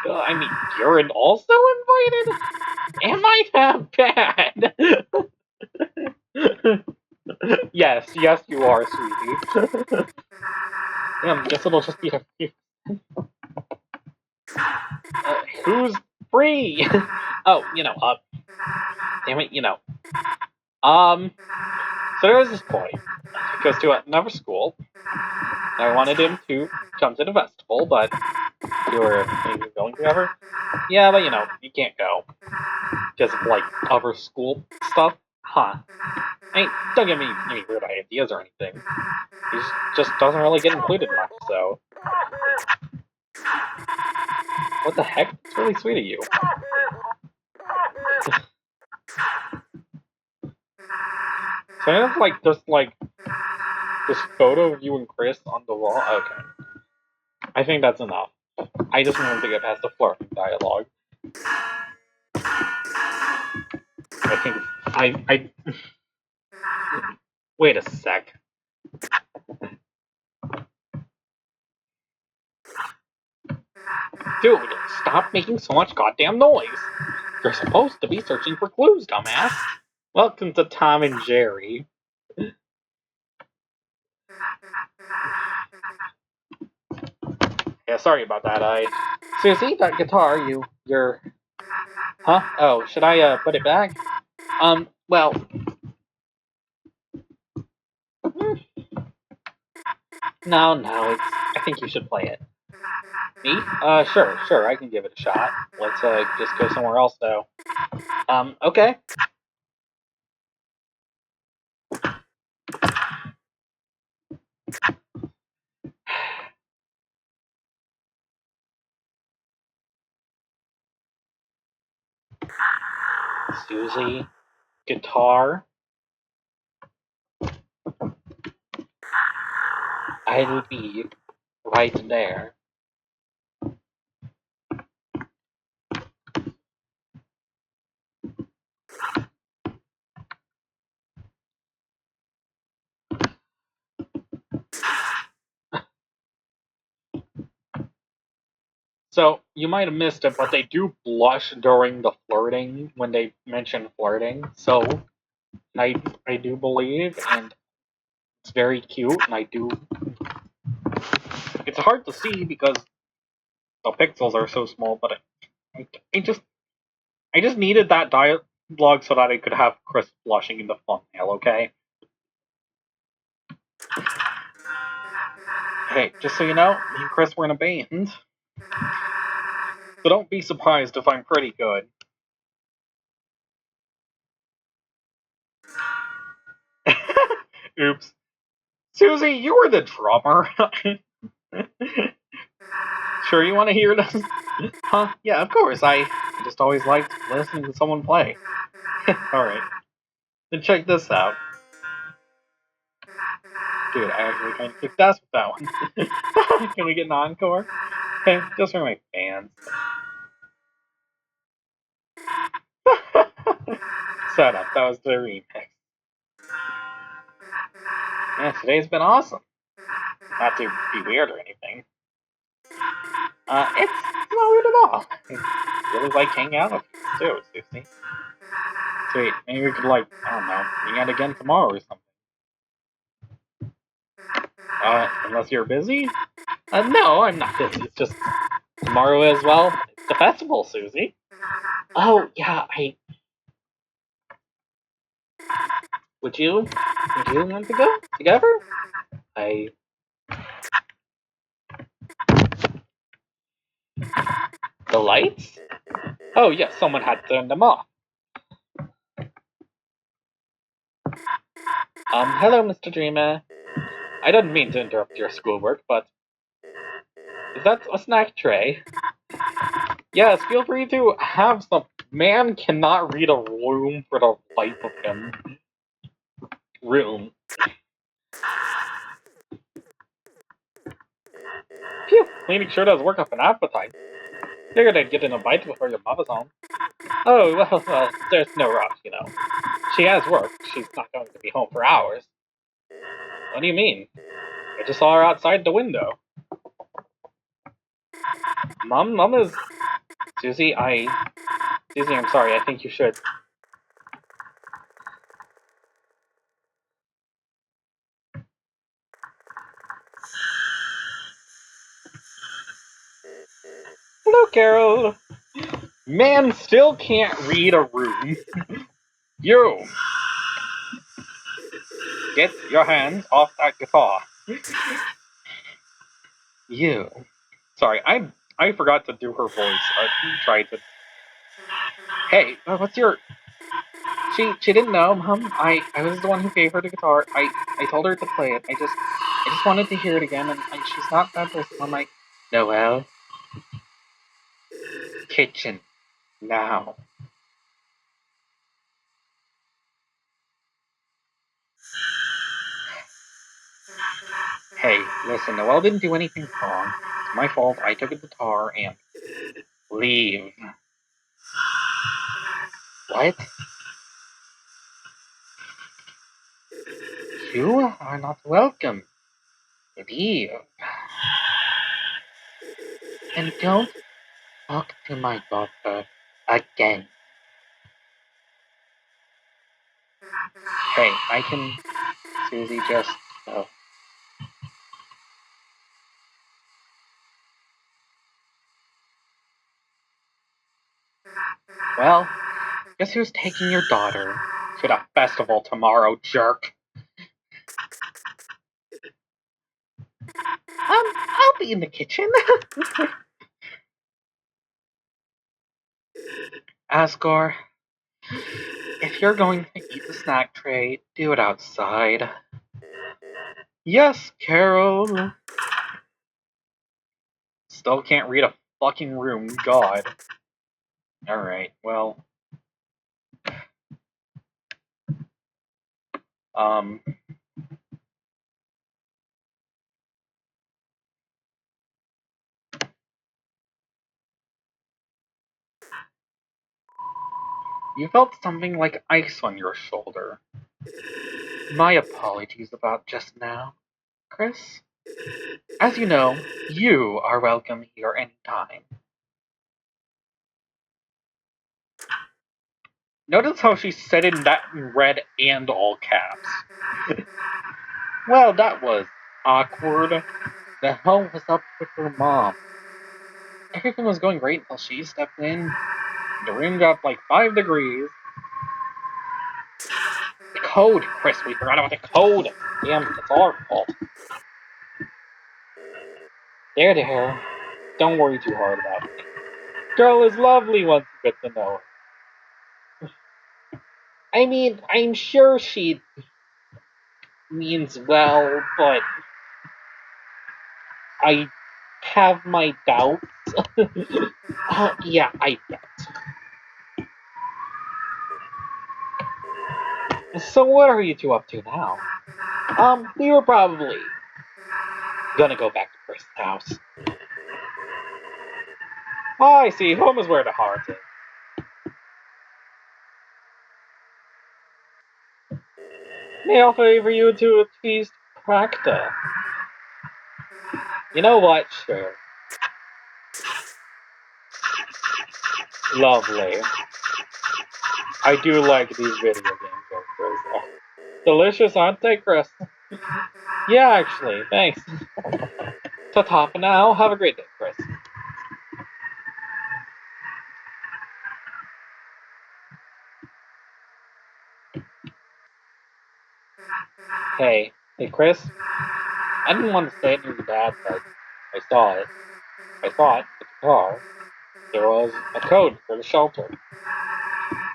I mean, you're also invited? Am I that bad? Yes, you are, sweetie. Damn, guess it'll just be a few. Who's free? Oh, damn it, so there was this boy. He goes to another school. I wanted him to come to the festival, but you were going to ever? Yeah, but you can't go. Because of, like, other school stuff. Huh. Don't give me any weird ideas or anything. He just doesn't really get included much, so. What the heck? It's really sweet of you. So I have, like, just, like, this photo of you and Chris on the wall? Okay. I think that's enough. I just wanted to get past the flirting dialogue. I think I wait a sec. Dude, stop making so much goddamn noise. You're supposed to be searching for clues, dumbass. Welcome to Tom and Jerry. Yeah, sorry about that. Susie, that guitar, you're... Huh? Oh, should I, put it back? Well... No, I think you should play it. Me? Sure, I can give it a shot. Let's, just go somewhere else, though. Okay. Susie, guitar. I'll be right there. So you might have missed it, but they do blush during the flirting when they mention flirting. So I do believe, and it's very cute, and I do. It's hard to see because the pixels are so small, but I, I just I just needed that dialogue so that I could have Chris blushing in the thumbnail. Okay. Hey, just so you know, me and Chris were in a band, so don't be surprised if I'm pretty good. Oops. Susie, you were the drummer. Sure you want to hear this? Huh? Yeah, of course. I just always liked listening to someone play. Alright. Then check this out. Dude, I actually kind of kicked ass with that one. Can we get an encore? Okay, just for my fans. Shut up, that was the remix. Yeah, today's been awesome. Not to be weird or anything. It's not weird at all. I really like hanging out with you too, Susie. Sweet, maybe we could I don't know, hang out again tomorrow or something. Unless you're busy? No, I'm not busy. It's just tomorrow as well. It's the festival, Susie. Oh, yeah, would you want to go together? I, the lights? Oh, yes, someone had turned them off. Hello, Mr. Dreamer. I didn't mean to interrupt your schoolwork, but is that a snack tray? Yes, feel free to have some. Man cannot read a room for the life of him. Room. Phew, cleaning sure does work up an appetite. Figured I'd get in a bite before your mother's home. Oh, well, there's no rush, you know. She has work. She's not going to be home for hours. What do you mean? I just saw her outside the window. Mom is... Susie, Susie, I'm sorry, I think you should... Hello, Carol. Man still can't read a room. You! Get your hands off that guitar. You. Sorry, I forgot to do her voice. I tried to... Hey, what's your... She didn't know, Mom. I was the one who gave her the guitar. I told her to play it. I just wanted to hear it again, and she's not that person. I'm like, Noelle, kitchen, now. Hey, listen, Noelle didn't do anything wrong. It's my fault. I took a guitar and leave. What? You are not welcome. Leave. And don't talk to my daughter again. Hey, I can, Susie, just go. Well, guess who's taking your daughter to the festival tomorrow, jerk? I'll be in the kitchen. Asgore, if you're going to eat the snack tray, do it outside. Yes, Carol. Still can't read a fucking room, God. Alright, well. Um. You felt something like ice on your shoulder. My apologies about just now, Chris. As you know, you are welcome here anytime. Notice how she said it in that in red and all caps. Well, that was awkward. The hell was up with her mom? Everything was going great until she stepped in. The room dropped like 5 degrees. The code, Chris, we forgot about the code. Damn, it's all our fault. There. Don't worry too hard about it. Girl is lovely once you get to know her. I mean, I'm sure she means well, but I have my doubts. Yeah, I bet. So what are you two up to now? We were probably gonna go back to Chris's house. Oh, I see. Home is where the heart is. May I favor you to at least practice? You know what? Sure. Lovely. I do like these video game characters. Delicious, aren't they, Chris? Yeah, actually. Thanks. Ta-ta for now. Have a great day, Chris. Hey, Chris. I didn't want to say it to your dad, but I saw it. I thought, with the car, there was a code for the shelter.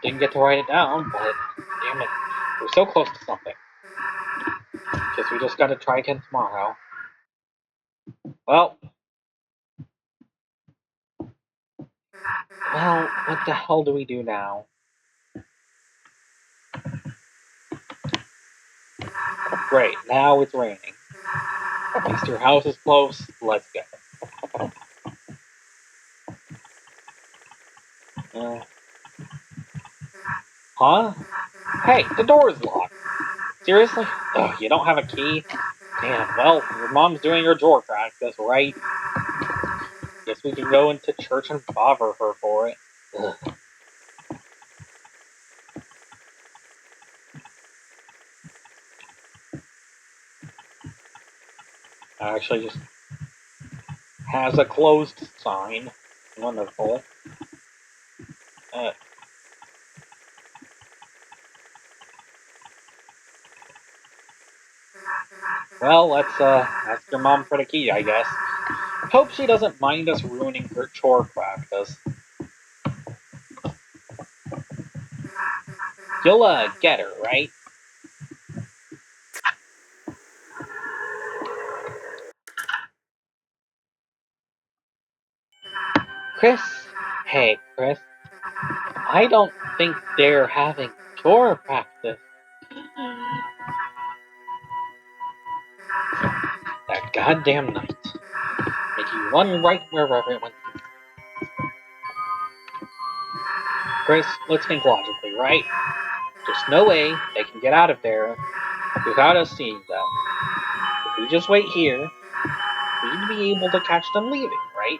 Didn't get to write it down, but damn it, we're so close to something. Guess we just gotta try again tomorrow. Well, what the hell do we do now? Great, now it's raining. At least your house is close. Let's go. Huh? Hey, the door is locked. Seriously? Ugh, you don't have a key? Damn, well, your mom's doing her drawer practice, right? Guess we can go into church and bother her for it. Ugh. Actually, just has a closed sign. Wonderful. Uh, well, let's ask your mom for the key, I guess. Hope she doesn't mind us ruining her chore practice. You'll get her, right? Chris? Hey, Chris. I don't think they're having chore practice. That goddamn night. Make you run right wherever it went. Chris, let's think logically, right? There's no way they can get out of there without us seeing them. If we just wait here, we'd be able to catch them leaving, right?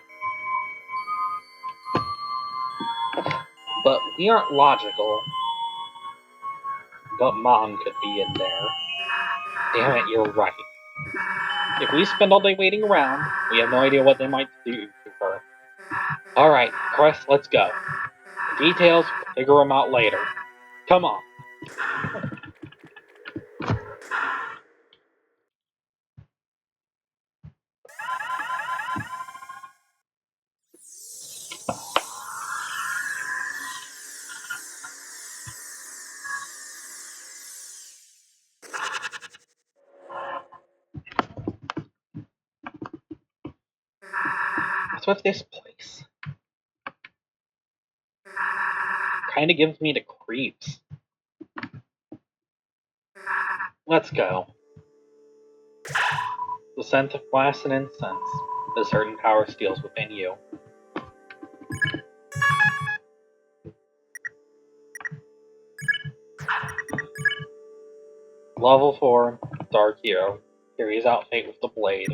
But we aren't logical. But Mom could be in there. Damn it, you're right. If we spend all day waiting around, we have no idea what they might do to her. Alright, Chris, let's go. The details, we'll figure them out later. Come on. What's with this place? Kinda gives me the creeps. Let's go. The scent of glass and incense. A certain power steals within you. Level 4, Dark Hero. Carries out fate with the blade.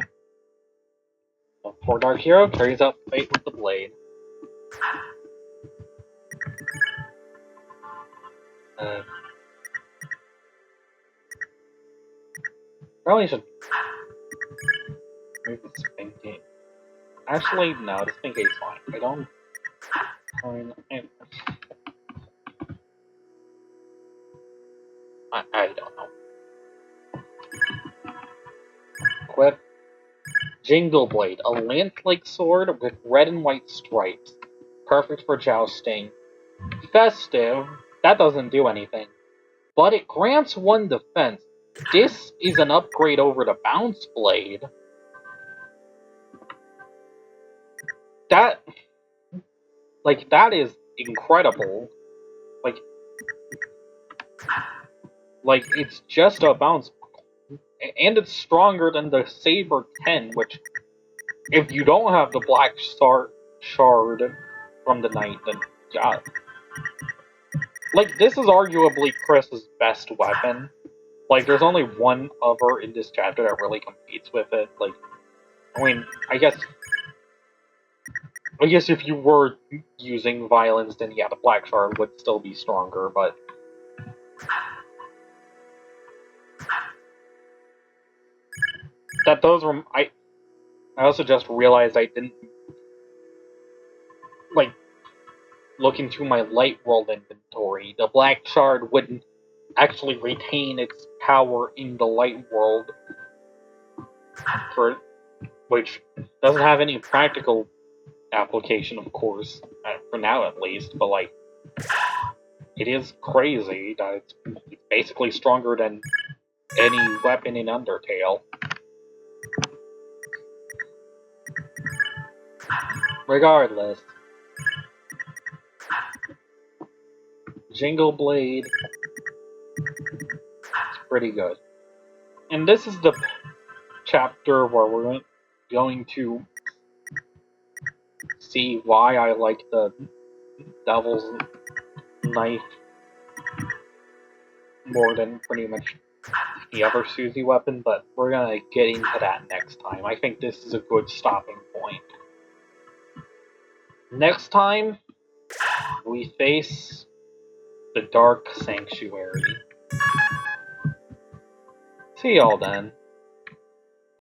Level 4 Dark Hero carries out fate with the blade. Probably should move the spin gate. Actually, no, the spin gate's fine. I don't. I don't know. Equip Jingle Blade, a lance-like sword with red and white stripes. Perfect for jousting. Festive, that doesn't do anything. But it grants 1 defense. This is an upgrade over the Bounce Blade. That is incredible. Like, it's just a bounce. And it's stronger than the Saber 10, which, if you don't have the Black Shard from the Knight, then yeah. Like, this is arguably Chris's best weapon. Like, there's only one other in this chapter that really competes with it. Like, I mean, I guess if you were using violence, then yeah, the Black Shard would still be stronger, but that those were I also just realized I didn't like look into my Light World inventory. The Black Shard wouldn't actually retain its power in the Light World, which doesn't have any practical application, of course, for now at least, but like, it is crazy that it's basically stronger than any weapon in Undertale. Regardless, Jingle Blade is pretty good. And this is the chapter where we're going to see why I like the Devil's Knife more than pretty much the other Suzy weapon, but we're gonna get into that next time. I think this is a good stopping point. Next time, we face the Dark Sanctuary. See y'all then.